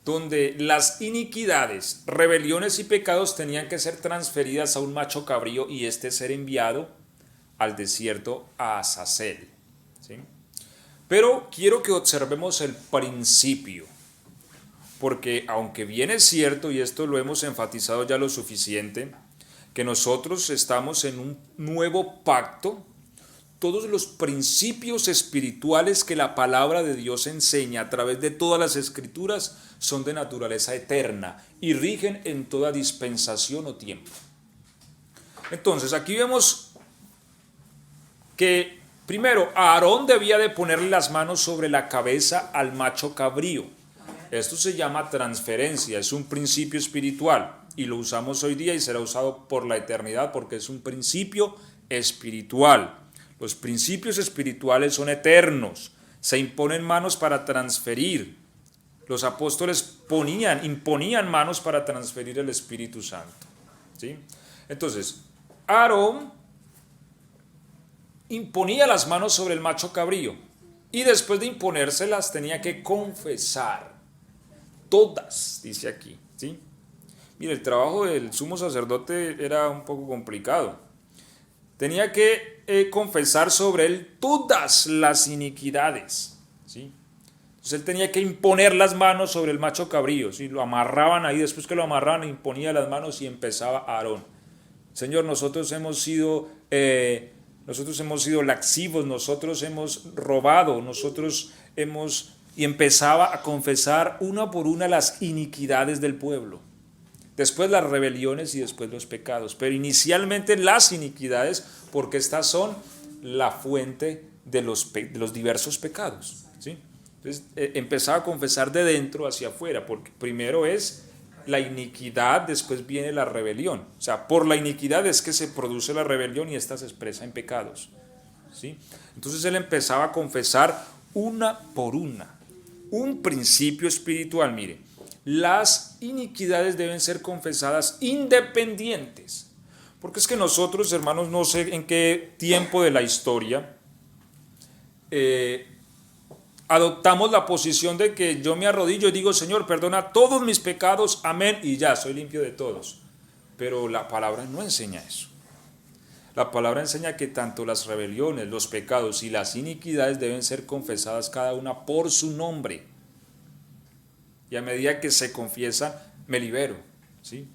A: Donde las iniquidades, rebeliones y pecados tenían que ser transferidas a un macho cabrío y este ser enviado al desierto a Azazel, ¿sí? Pero quiero que observemos el principio, porque aunque bien es cierto, y esto lo hemos enfatizado ya lo suficiente, que nosotros estamos en un nuevo pacto, todos los principios espirituales que la palabra de Dios enseña a través de todas las escrituras son de naturaleza eterna y rigen en toda dispensación o tiempo. Entonces aquí vemos que primero Aarón debía de ponerle las manos sobre la cabeza al macho cabrío. Esto se llama transferencia, es un principio espiritual y lo usamos hoy día y será usado por la eternidad porque es un principio espiritual. Los principios espirituales son eternos, se imponen manos para transferir. Los apóstoles imponían manos para transferir el Espíritu Santo, ¿sí? Entonces, Aarón imponía las manos sobre el macho cabrío y después de imponérselas tenía que confesar todas, dice aquí, ¿sí? Mire, el trabajo del sumo sacerdote era un poco complicado. Tenía que confesar sobre él todas las iniquidades, ¿sí? Entonces él tenía que imponer las manos sobre el macho cabrío, ¿sí? Lo amarraban ahí, después que lo amarraban, imponía las manos y empezaba Aarón. Señor, nosotros hemos sido laxivos, nosotros hemos robado, y empezaba a confesar una por una las iniquidades del pueblo. Después las rebeliones y después los pecados. Pero inicialmente las iniquidades, porque estas son la fuente de los diversos pecados, ¿sí? Entonces empezaba a confesar de dentro hacia afuera, porque primero es la iniquidad, después viene la rebelión. O sea, por la iniquidad es que se produce la rebelión y esta se expresa en pecados, ¿sí? Entonces él empezaba a confesar una por una. Un principio espiritual, mire. Las iniquidades deben ser confesadas independientes. Porque es que nosotros, hermanos, no sé en qué tiempo de la historia adoptamos la posición de que yo me arrodillo y digo, Señor, perdona todos mis pecados, amén, y ya, soy limpio de todos. Pero la palabra no enseña eso. La palabra enseña que tanto las rebeliones, los pecados y las iniquidades deben ser confesadas cada una por su nombre. Y a medida que se confiesan, me libero, ¿sí?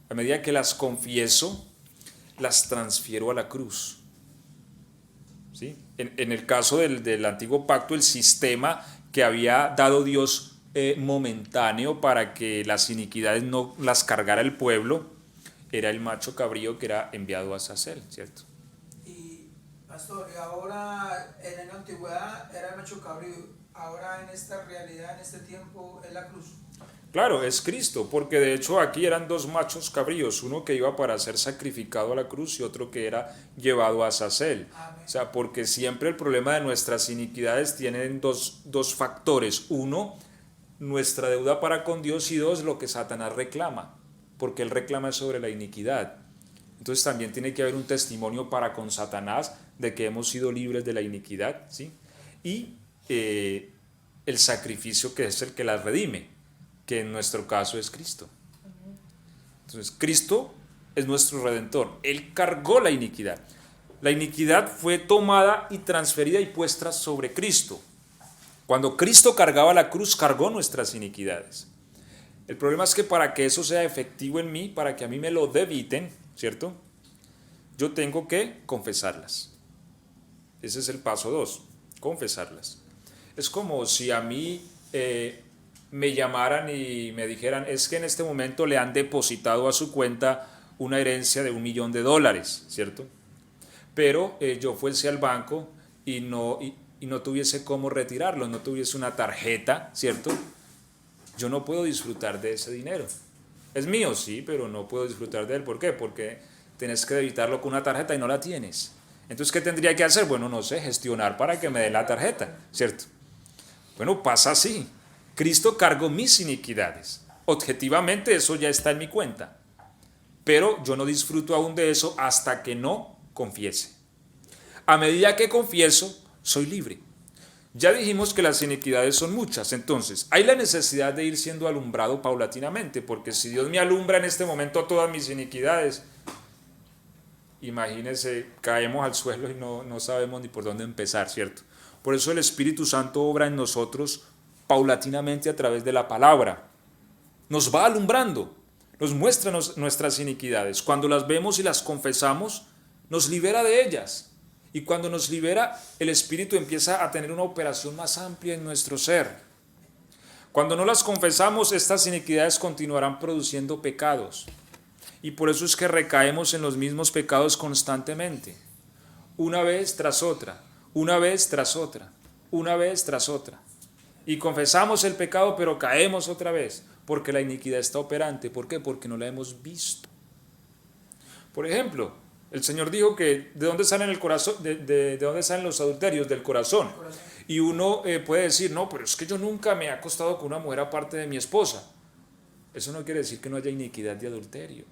A: A medida que las confieso, las transfiero a la cruz, ¿sí? En el caso del antiguo pacto, el sistema que había dado Dios momentáneo para que las iniquidades no las cargara el pueblo, era el macho cabrío que era enviado a Azazel, ¿cierto?
D: Y Pastor, y ahora en la antigüedad era el macho cabrío, ahora en esta realidad, en este tiempo, es la cruz.
A: Claro, es Cristo, porque de hecho aquí eran dos machos cabríos, uno que iba para ser sacrificado a la cruz y otro que era llevado a Azazel.
D: Amén.
A: O sea, porque siempre el problema de nuestras iniquidades tienen dos factores. Uno, nuestra deuda para con Dios, y dos, lo que Satanás reclama, porque él reclama sobre la iniquidad. Entonces también tiene que haber un testimonio para con Satanás de que hemos sido libres de la iniquidad, ¿sí? Y el sacrificio que es el que las redime, que en nuestro caso es Cristo. Entonces Cristo es nuestro Redentor, Él cargó la iniquidad. La iniquidad fue tomada y transferida y puesta sobre Cristo. Cuando Cristo cargaba la cruz, cargó nuestras iniquidades. El problema es que para que eso sea efectivo en mí, para que a mí me lo debiten, ¿cierto? Yo tengo que confesarlas. Ese es el paso 2, confesarlas. Es como si a mí me llamaran y me dijeran, es que en este momento le han depositado a su cuenta una herencia de $1.000.000, ¿cierto? Pero yo fuese al banco y no tuviese cómo retirarlo, no tuviese una tarjeta, ¿cierto? Yo no puedo disfrutar de ese dinero. Es mío, sí, pero no puedo disfrutar de él. ¿Por qué? Porque tienes que debitarlo con una tarjeta y no la tienes. Entonces, ¿qué tendría que hacer? Bueno, no sé, gestionar para que me den la tarjeta, ¿cierto? Bueno, pasa así. Cristo cargó mis iniquidades. Objetivamente eso ya está en mi cuenta. Pero yo no disfruto aún de eso hasta que no confiese. A medida que confieso, soy libre. Ya dijimos que las iniquidades son muchas, entonces hay la necesidad de ir siendo alumbrado paulatinamente, porque si Dios me alumbra en este momento todas mis iniquidades, imagínense, caemos al suelo y no sabemos ni por dónde empezar, ¿cierto? Por eso el Espíritu Santo obra en nosotros paulatinamente a través de la palabra. Nos va alumbrando, nos muestra nuestras iniquidades. Cuando las vemos y las confesamos, nos libera de ellas. Y cuando nos libera, el Espíritu empieza a tener una operación más amplia en nuestro ser. Cuando no las confesamos, estas iniquidades continuarán produciendo pecados. Y por eso es que recaemos en los mismos pecados constantemente. Una vez tras otra, una vez tras otra, una vez tras otra. Y confesamos el pecado, pero caemos otra vez, porque la iniquidad está operante. ¿Por qué? Porque no la hemos visto. Por ejemplo, el Señor dijo que ¿de dónde salen el corazón? ¿De dónde salen los adulterios? Del corazón. Y uno puede decir, no, pero es que yo nunca me he acostado con una mujer aparte de mi esposa. Eso no quiere decir que no haya iniquidad de adulterio.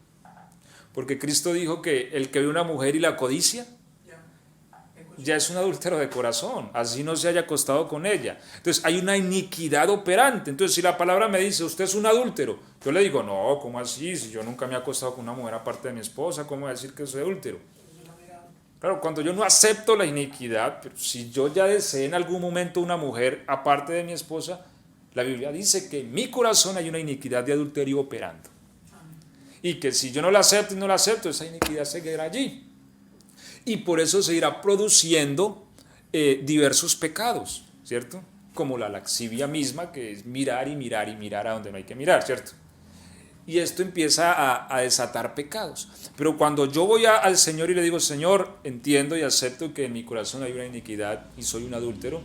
A: Porque Cristo dijo que el que ve una mujer y la codicia, ya es un adúltero de corazón, así no se haya acostado con ella. Entonces hay una iniquidad operante. Entonces si la palabra me dice, usted es un adúltero, yo le digo, no, ¿cómo así? Si yo nunca me he acostado con una mujer aparte de mi esposa, ¿cómo voy a decir que soy adúltero? Claro, cuando yo no acepto la iniquidad, pero si yo ya deseé en algún momento una mujer aparte de mi esposa, la Biblia dice que en mi corazón hay una iniquidad de adulterio operando. Y que si yo no la acepto y no la acepto, esa iniquidad seguirá allí. Y por eso se irá produciendo diversos pecados, ¿cierto? Como la laxivia misma, que es mirar y mirar y mirar a donde no hay que mirar, ¿cierto? Y esto empieza a desatar pecados. Pero cuando yo voy al Señor y le digo, Señor, entiendo y acepto que en mi corazón hay una iniquidad y soy un adúltero,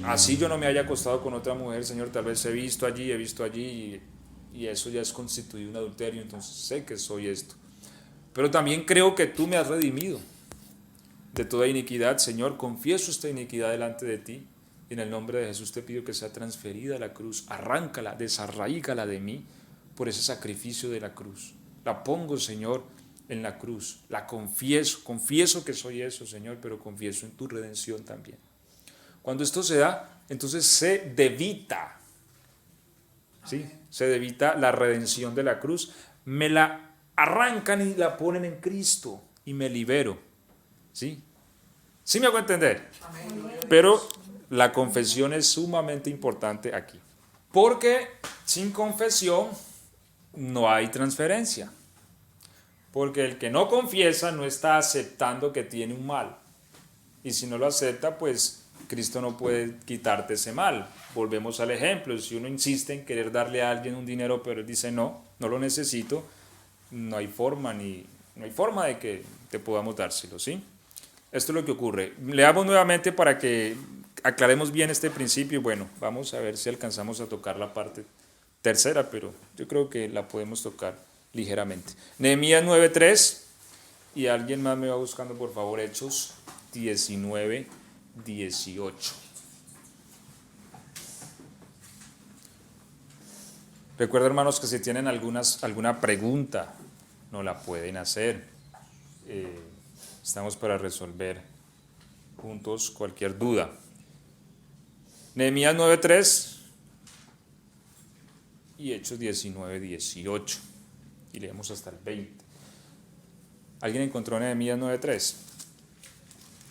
A: así yo no me haya acostado con otra mujer, Señor, tal vez he visto allí y eso ya es constituido un adulterio, entonces sé que soy esto. Pero también creo que tú me has redimido de toda iniquidad, Señor, confieso esta iniquidad delante de ti, y en el nombre de Jesús te pido que sea transferida a la cruz, arráncala, desarraígala de mí por ese sacrificio de la cruz. La pongo, Señor, en la cruz, la confieso que soy eso, Señor, pero confieso en tu redención también. Cuando esto se da, entonces se debita, ¿sí? Se debita la redención de la cruz, me la arrancan y la ponen en Cristo y me libero, ¿sí? ¿Sí me hago entender? Pero la confesión es sumamente importante aquí, porque sin confesión no hay transferencia, porque el que no confiesa no está aceptando que tiene un mal, y si no lo acepta, pues Cristo no puede quitarte ese mal. Volvemos al ejemplo, si uno insiste en querer darle a alguien un dinero, pero él dice no lo necesito, no hay forma de que te podamos dárselo, ¿sí? Esto es lo que ocurre. Leamos nuevamente para que aclaremos bien este principio. Bueno, vamos a ver si alcanzamos a tocar la parte tercera, pero yo creo que la podemos tocar ligeramente. Nehemías 9:3, y alguien más me va buscando, por favor, Hechos 19:18. Recuerda, hermanos, que si tienen alguna pregunta, no la pueden hacer. Estamos para resolver juntos cualquier duda. Nehemías 9:3 y Hechos 19:18. Y leemos hasta el 20. ¿Alguien encontró Nehemías 9:3?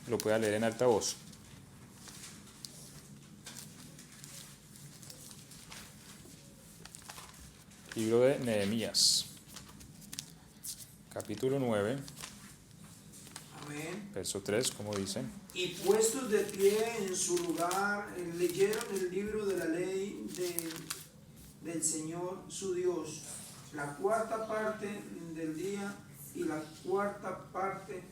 A: Lo puede leer en alta voz. Libro de Nehemías, capítulo 9.
D: Amén.
A: Verso 3, como dicen.
D: Y puestos de pie en su lugar, leyeron el libro de la ley del Señor su Dios, la cuarta parte del día y la cuarta parte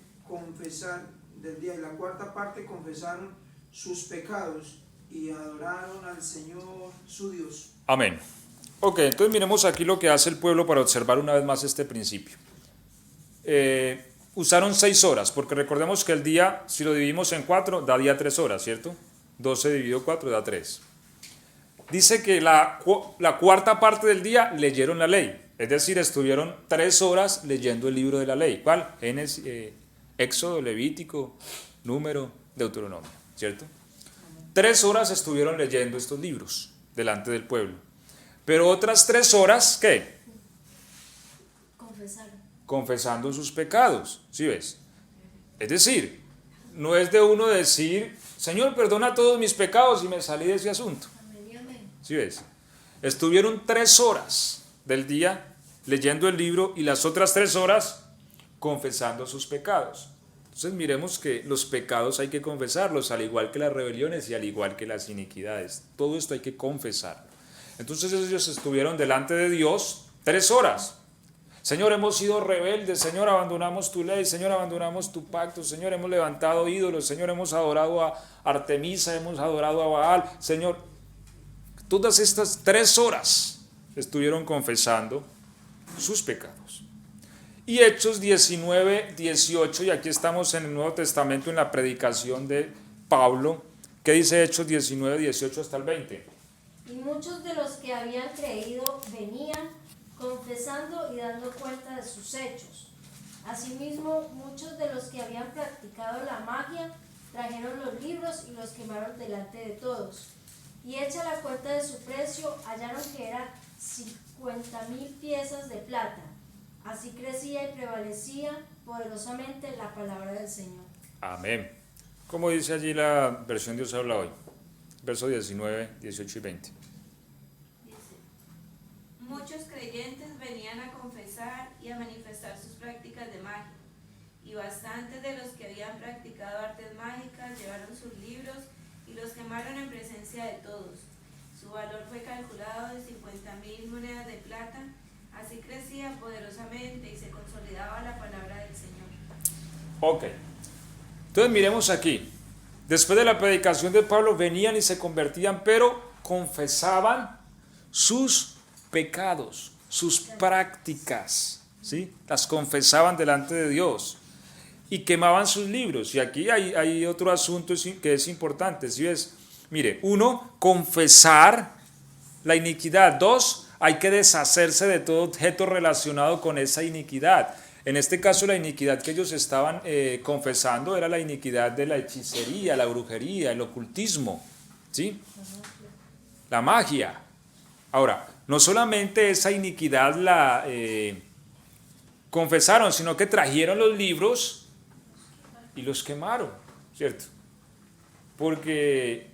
D: confesaron sus pecados y adoraron al Señor su Dios.
A: Amén. Ok, entonces miremos aquí lo que hace el pueblo para observar una vez más este principio. Usaron 6 horas, porque recordemos que el día, si lo dividimos en 4, da día 3 horas, ¿cierto? 12 dividido 4 da 3. Dice que la cuarta parte del día leyeron la ley, es decir, estuvieron 3 horas leyendo el libro de la ley. ¿Cuál? Génesis, Éxodo, Levítico, Número, Deuteronomio, ¿cierto? 3 horas estuvieron leyendo estos libros delante del pueblo. Pero otras 3 horas, ¿qué? Confesando sus pecados, ¿sí ves? Es decir, no es de uno decir, Señor, perdona todos mis pecados y me salí de ese asunto. ¿Sí ves? Estuvieron 3 horas del día leyendo el libro y las otras 3 horas confesando sus pecados. Entonces miremos que los pecados hay que confesarlos, al igual que las rebeliones y al igual que las iniquidades. Todo esto hay que confesarlo. Entonces ellos estuvieron delante de Dios 3 horas. Señor, hemos sido rebeldes, Señor, abandonamos tu ley, Señor, abandonamos tu pacto, Señor, hemos levantado ídolos, Señor, hemos adorado a Artemisa, hemos adorado a Baal, Señor. Todas estas 3 horas estuvieron confesando sus pecados. Y Hechos 19:18, y aquí estamos en el Nuevo Testamento en la predicación de Pablo. ¿Qué dice Hechos 19:18 hasta el 20?
C: Y muchos de los que habían creído venían confesando y dando cuenta de sus hechos. Asimismo, muchos de los que habían practicado la magia trajeron los libros y los quemaron delante de todos. Y hecha la cuenta de su precio, hallaron que eran 50,000 piezas de plata. Así crecía y prevalecía poderosamente la palabra del Señor.
A: Amén. Como dice allí la versión Dios habla hoy, verso 19, 18 y 20.
B: Muchos creyentes venían a confesar y a manifestar sus prácticas de magia, y bastantes de los que habían practicado artes mágicas llevaron sus libros y los quemaron en presencia de todos. Su valor fue calculado de 50,000 monedas de plata. Así crecía poderosamente y se consolidaba la palabra del Señor.
A: Ok. Entonces miremos aquí. Después de la predicación de Pablo venían y se convertían, pero confesaban sus pecados, sus prácticas, ¿sí? Las confesaban delante de Dios y quemaban sus libros. Y aquí hay otro asunto que es importante, ¿sí ves? Mire, 1, confesar la iniquidad. 2, hay que deshacerse de todo objeto relacionado con esa iniquidad. En este caso, la iniquidad que ellos estaban confesando era la iniquidad de la hechicería, la brujería, el ocultismo, ¿sí? La magia. Ahora, no solamente esa iniquidad la confesaron, sino que trajeron los libros y los quemaron, ¿cierto? Porque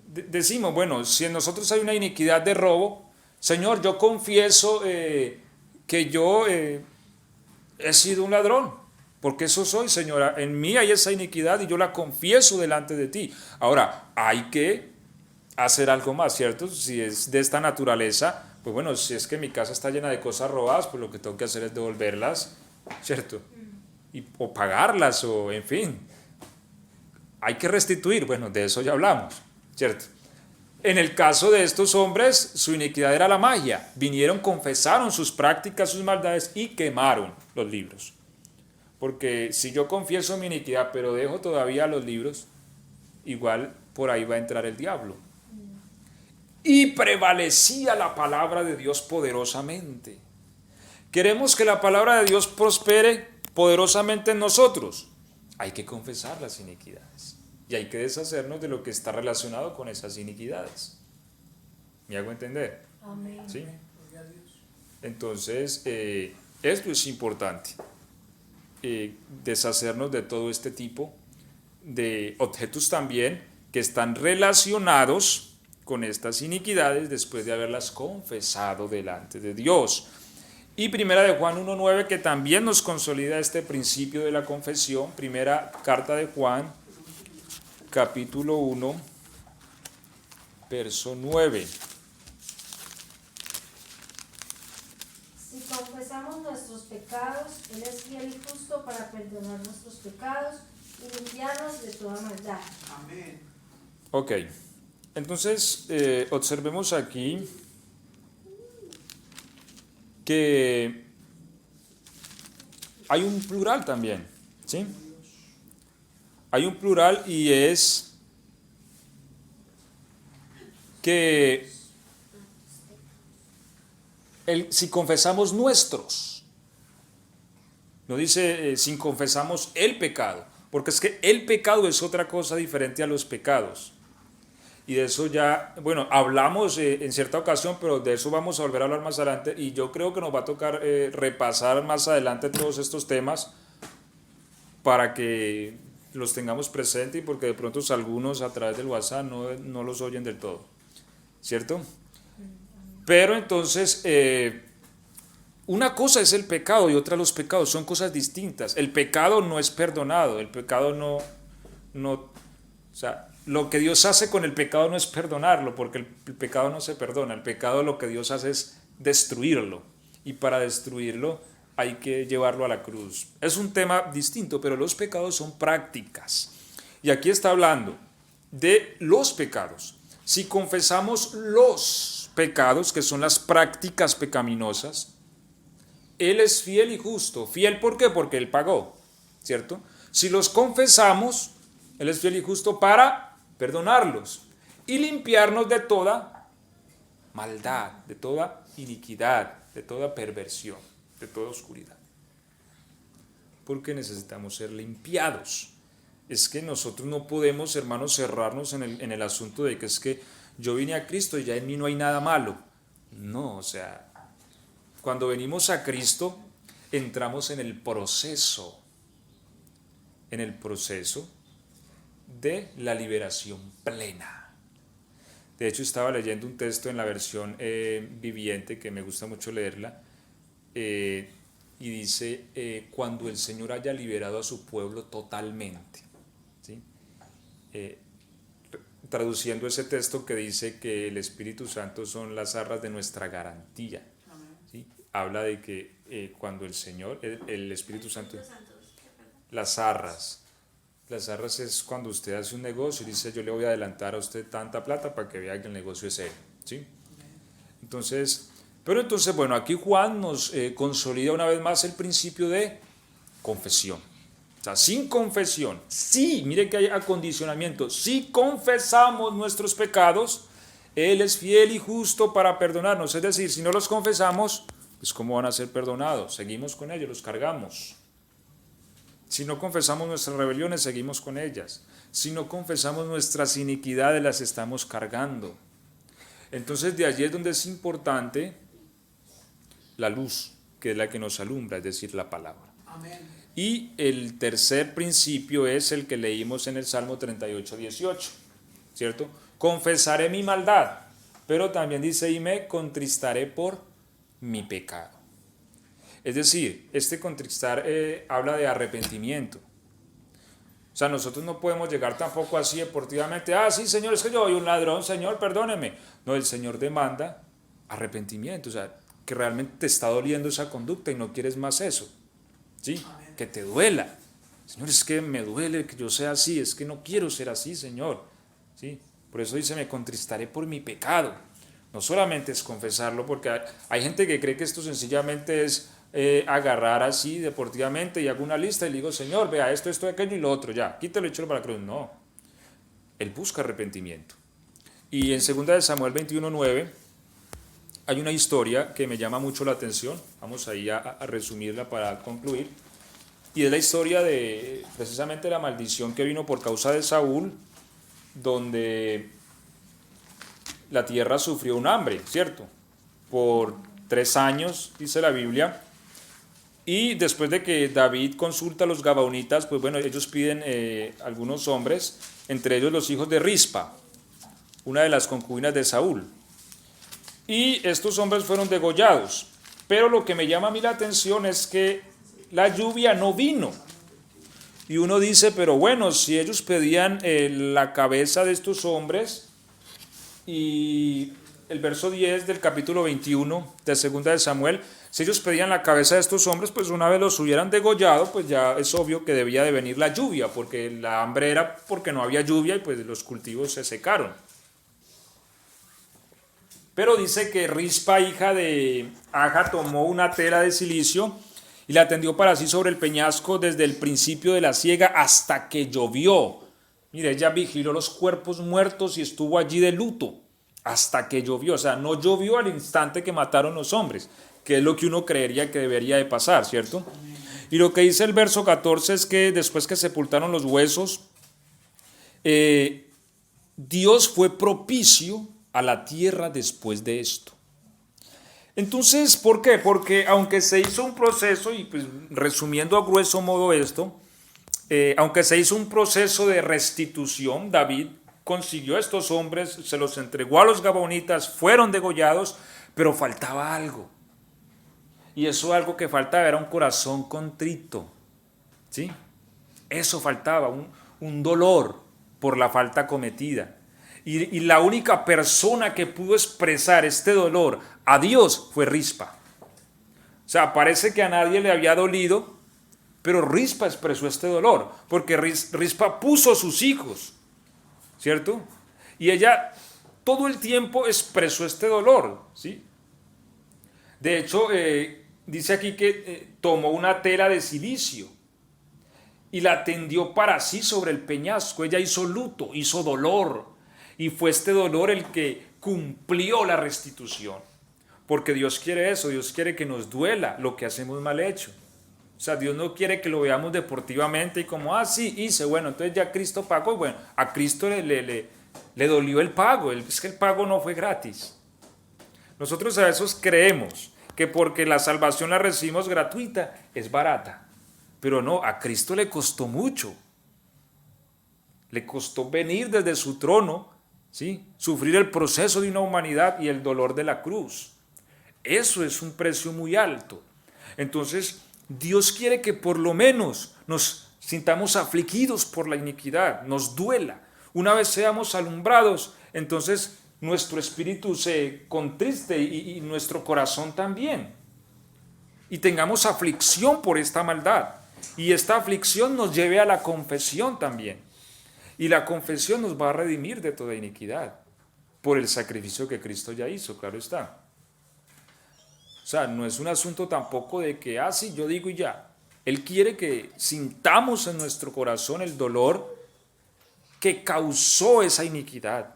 A: decimos, bueno, si en nosotros hay una iniquidad de robo, Señor, yo confieso que yo he sido un ladrón, porque eso soy, Señora. En mí hay esa iniquidad y yo la confieso delante de ti. Ahora, hay que hacer algo más, ¿cierto? Si es de esta naturaleza, pues bueno, si es que mi casa está llena de cosas robadas, pues lo que tengo que hacer es devolverlas, ¿cierto? o pagarlas, o en fin. Hay que restituir, bueno, de eso ya hablamos, ¿cierto? En el caso de estos hombres, su iniquidad era la magia. Vinieron, confesaron sus prácticas, sus maldades y quemaron los libros. Porque si yo confieso mi iniquidad, pero dejo todavía los libros, igual por ahí va a entrar el diablo. Y prevalecía la palabra de Dios poderosamente. Queremos que la palabra de Dios prospere poderosamente en nosotros. Hay que confesar las iniquidades. Y hay que deshacernos de lo que está relacionado con esas iniquidades. ¿Me hago entender?
C: Amén.
A: ¿Sí? Entonces, esto es importante. Deshacernos de todo este tipo de objetos también que están relacionados con estas iniquidades después de haberlas confesado delante de Dios. Y primera de Juan 1:9, que también nos consolida este principio de la confesión. Primera carta de Juan, capítulo 1, verso 9.
C: Si confesamos nuestros pecados, Él es fiel y justo para perdonar nuestros pecados y limpiarnos de toda maldad.
D: Amén.
A: Ok, entonces observemos aquí que hay un plural también, ¿sí? Hay un plural y es que si confesamos nuestros, no dice si confesamos el pecado, porque es que el pecado es otra cosa diferente a los pecados. Y de eso ya, bueno, hablamos en cierta ocasión, pero de eso vamos a volver a hablar más adelante. Y yo creo que nos va a tocar repasar más adelante todos estos temas para que los tengamos presentes y porque de pronto algunos a través del WhatsApp no los oyen del todo, ¿cierto? Pero entonces, una cosa es el pecado y otra los pecados, son cosas distintas. El pecado no es perdonado, el pecado o sea, lo que Dios hace con el pecado no es perdonarlo, porque el pecado no se perdona, el pecado lo que Dios hace es destruirlo, y para destruirlo hay que llevarlo a la cruz. Es un tema distinto, pero los pecados son prácticas. Y aquí está hablando de los pecados. Si confesamos los pecados, que son las prácticas pecaminosas, Él es fiel y justo. ¿Fiel por qué? Porque Él pagó, ¿cierto? Si los confesamos, Él es fiel y justo para perdonarlos y limpiarnos de toda maldad, de toda iniquidad, de toda perversión, de toda oscuridad. Porque necesitamos ser limpiados. Es que nosotros no podemos, hermanos, cerrarnos en el asunto de que es que yo vine a Cristo y ya en mí no hay nada malo. No, o sea, cuando venimos a Cristo, entramos en el proceso de la liberación plena. De hecho, estaba leyendo un texto en la versión viviente, que me gusta mucho leerla, y dice, cuando el Señor haya liberado a su pueblo totalmente, ¿sí? Traduciendo ese texto que dice que el Espíritu Santo son las arras de nuestra garantía, ¿sí? Habla de que cuando el Señor, el Espíritu Santo, las arras es cuando usted hace un negocio y dice, yo le voy a adelantar a usted tanta plata para que vea que el negocio es él, ¿sí? Entonces, bueno, aquí Juan nos consolida una vez más el principio de confesión. O sea, sin confesión, sí, mire que hay acondicionamiento, si confesamos nuestros pecados, Él es fiel y justo para perdonarnos. Es decir, si no los confesamos, pues ¿cómo van a ser perdonados? Seguimos con ellos, los cargamos. Si no confesamos nuestras rebeliones, seguimos con ellas. Si no confesamos nuestras iniquidades, las estamos cargando. Entonces de allí es donde es importante la luz, que es la que nos alumbra, es decir, la palabra.
D: Amén.
A: Y el tercer principio es el que leímos en el Salmo 38:18, ¿cierto? Confesaré mi maldad, pero también dice, y me contristaré por mi pecado. Es decir, este contristar habla de arrepentimiento. O sea, nosotros no podemos llegar tampoco así deportivamente, sí, Señor, es que yo soy un ladrón, Señor, perdóneme. No, el Señor demanda arrepentimiento, o sea, que realmente te está doliendo esa conducta y no quieres más eso, ¿sí?
D: Amén.
A: que te duela. Señor, es que me duele que yo sea así, es que no quiero ser así, Señor. ¿Sí? Por eso dice, me contristaré por mi pecado. No solamente es confesarlo, porque hay gente que cree que esto sencillamente es agarrar así deportivamente y hago una lista y le digo, Señor, vea esto, aquello y lo otro, ya, quítalo y échalo para la cruz. No, él busca arrepentimiento. Y en 2 de Samuel 21:9 hay una historia que me llama mucho la atención, vamos ahí a resumirla para concluir, y es la historia de precisamente la maldición que vino por causa de Saúl, donde la tierra sufrió un hambre, ¿cierto? Por 3 años, dice la Biblia, y después de que David consulta a los gabaonitas, pues bueno, ellos piden algunos hombres, entre ellos los hijos de Rispa, una de las concubinas de Saúl, y estos hombres fueron degollados, pero lo que me llama a mí la atención es que la lluvia no vino, y uno dice, pero bueno, si ellos pedían la cabeza de estos hombres, y el verso 10 del capítulo 21 de 2 de Samuel, si ellos pedían la cabeza de estos hombres, pues una vez los hubieran degollado, pues ya es obvio que debía de venir la lluvia, porque la hambre era porque no había lluvia y pues los cultivos se secaron. Pero dice que Rispa, hija de Aja, tomó una tela de cilicio y la tendió para sí sobre el peñasco desde el principio de la siega hasta que llovió. Mire, ella vigiló los cuerpos muertos y estuvo allí de luto hasta que llovió. O sea, no llovió al instante que mataron los hombres, que es lo que uno creería que debería de pasar, ¿cierto? Y lo que dice el verso 14 es que después que sepultaron los huesos, Dios fue propicio a la tierra después de esto. Entonces, ¿por qué? Porque aunque se hizo un proceso, y pues resumiendo a grueso modo esto, aunque se hizo un proceso de restitución, David consiguió a estos hombres, se los entregó a los gabaonitas, fueron degollados, pero faltaba algo. Y eso algo que faltaba era un corazón contrito, ¿sí? Eso faltaba, un dolor por la falta cometida. Y la única persona que pudo expresar este dolor a Dios fue Rispa. O sea, parece que a nadie le había dolido, pero Rispa expresó este dolor, porque Rispa puso a sus hijos, ¿cierto? Y ella todo el tiempo expresó este dolor, ¿sí? De hecho, dice aquí que tomó una tela de cilicio y la tendió para sí sobre el peñasco. Ella hizo luto, hizo dolor, y fue este dolor el que cumplió la restitución. Porque Dios quiere eso, Dios quiere que nos duela lo que hacemos mal hecho. O sea, Dios no quiere que lo veamos deportivamente y como, sí, hice, bueno, entonces ya Cristo pagó, y bueno, a Cristo le dolió el pago, es que el pago no fue gratis. Nosotros a veces creemos que porque la salvación la recibimos gratuita, es barata. Pero no, a Cristo le costó mucho. Le costó venir desde su trono, ¿sí? Sufrir el proceso de una humanidad y el dolor de la cruz. Eso es un precio muy alto. Entonces, Dios quiere que por lo menos nos sintamos afligidos por la iniquidad, nos duela. Una vez seamos alumbrados, entonces nuestro espíritu se contriste y nuestro corazón también. Y tengamos aflicción por esta maldad. Y esta aflicción nos lleve a la confesión también. Y la confesión nos va a redimir de toda iniquidad por el sacrificio que Cristo ya hizo, claro está. O sea, no es un asunto tampoco de que, sí, yo digo y ya. Él quiere que sintamos en nuestro corazón el dolor que causó esa iniquidad.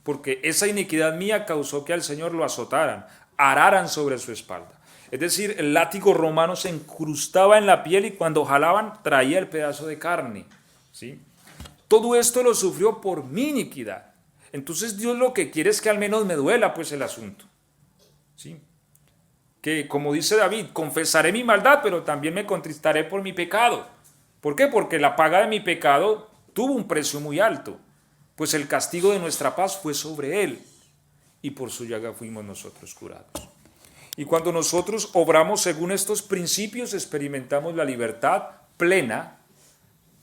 A: Porque esa iniquidad mía causó que al Señor lo azotaran, araran sobre su espalda. Es decir, el látigo romano se incrustaba en la piel y cuando jalaban traía el pedazo de carne, ¿sí? Todo esto lo sufrió por mi iniquidad. Entonces Dios lo que quiere es que al menos me duela pues el asunto, ¿sí? Que como dice David, confesaré mi maldad, pero también me contristaré por mi pecado. ¿Por qué? Porque la paga de mi pecado tuvo un precio muy alto, pues el castigo de nuestra paz fue sobre él, y por su llaga fuimos nosotros curados. Y cuando nosotros obramos según estos principios, experimentamos la libertad plena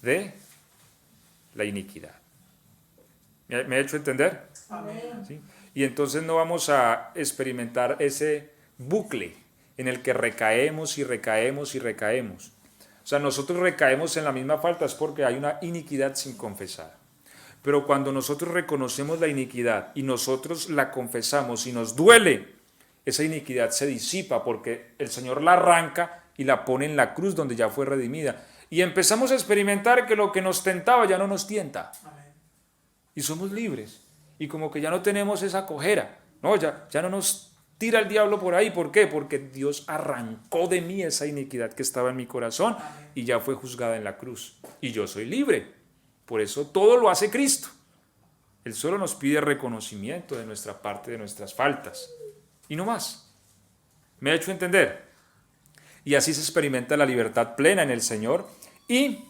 A: de la iniquidad. ¿Me he hecho entender?
D: Amén.
A: ¿Sí? Y entonces no vamos a experimentar ese bucle en el que recaemos y recaemos y recaemos. O sea, nosotros recaemos en la misma falta es porque hay una iniquidad sin confesar. Pero cuando nosotros reconocemos la iniquidad y nosotros la confesamos y nos duele, esa iniquidad se disipa porque el Señor la arranca y la pone en la cruz donde ya fue redimida. Y empezamos a experimentar que lo que nos tentaba ya no nos tienta.
D: Amén.
A: Y somos libres. Y como que ya no tenemos esa cojera. No, ya no nos tira el diablo por ahí. ¿Por qué? Porque Dios arrancó de mí esa iniquidad que estaba en mi corazón y ya fue juzgada en la cruz. Y yo soy libre. Por eso todo lo hace Cristo. Él solo nos pide reconocimiento de nuestra parte, de nuestras faltas. Y no más. ¿Me ha hecho entender? Y así se experimenta la libertad plena en el Señor y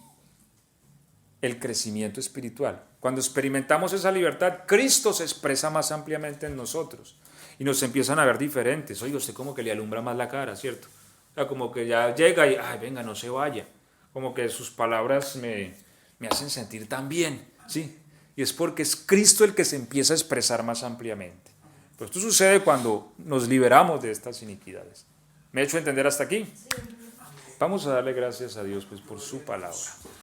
A: el crecimiento espiritual. Cuando experimentamos esa libertad, Cristo se expresa más ampliamente en nosotros y nos empiezan a ver diferentes. Oiga, usted como que le alumbra más la cara, ¿cierto? O sea, como que ya llega y, ay, venga, no se vaya. Como que sus palabras me hacen sentir tan bien, ¿sí? Y es porque es Cristo el que se empieza a expresar más ampliamente. Pero esto sucede cuando nos liberamos de estas iniquidades. ¿Me he hecho entender hasta aquí? Vamos a darle gracias a Dios pues, por su palabra.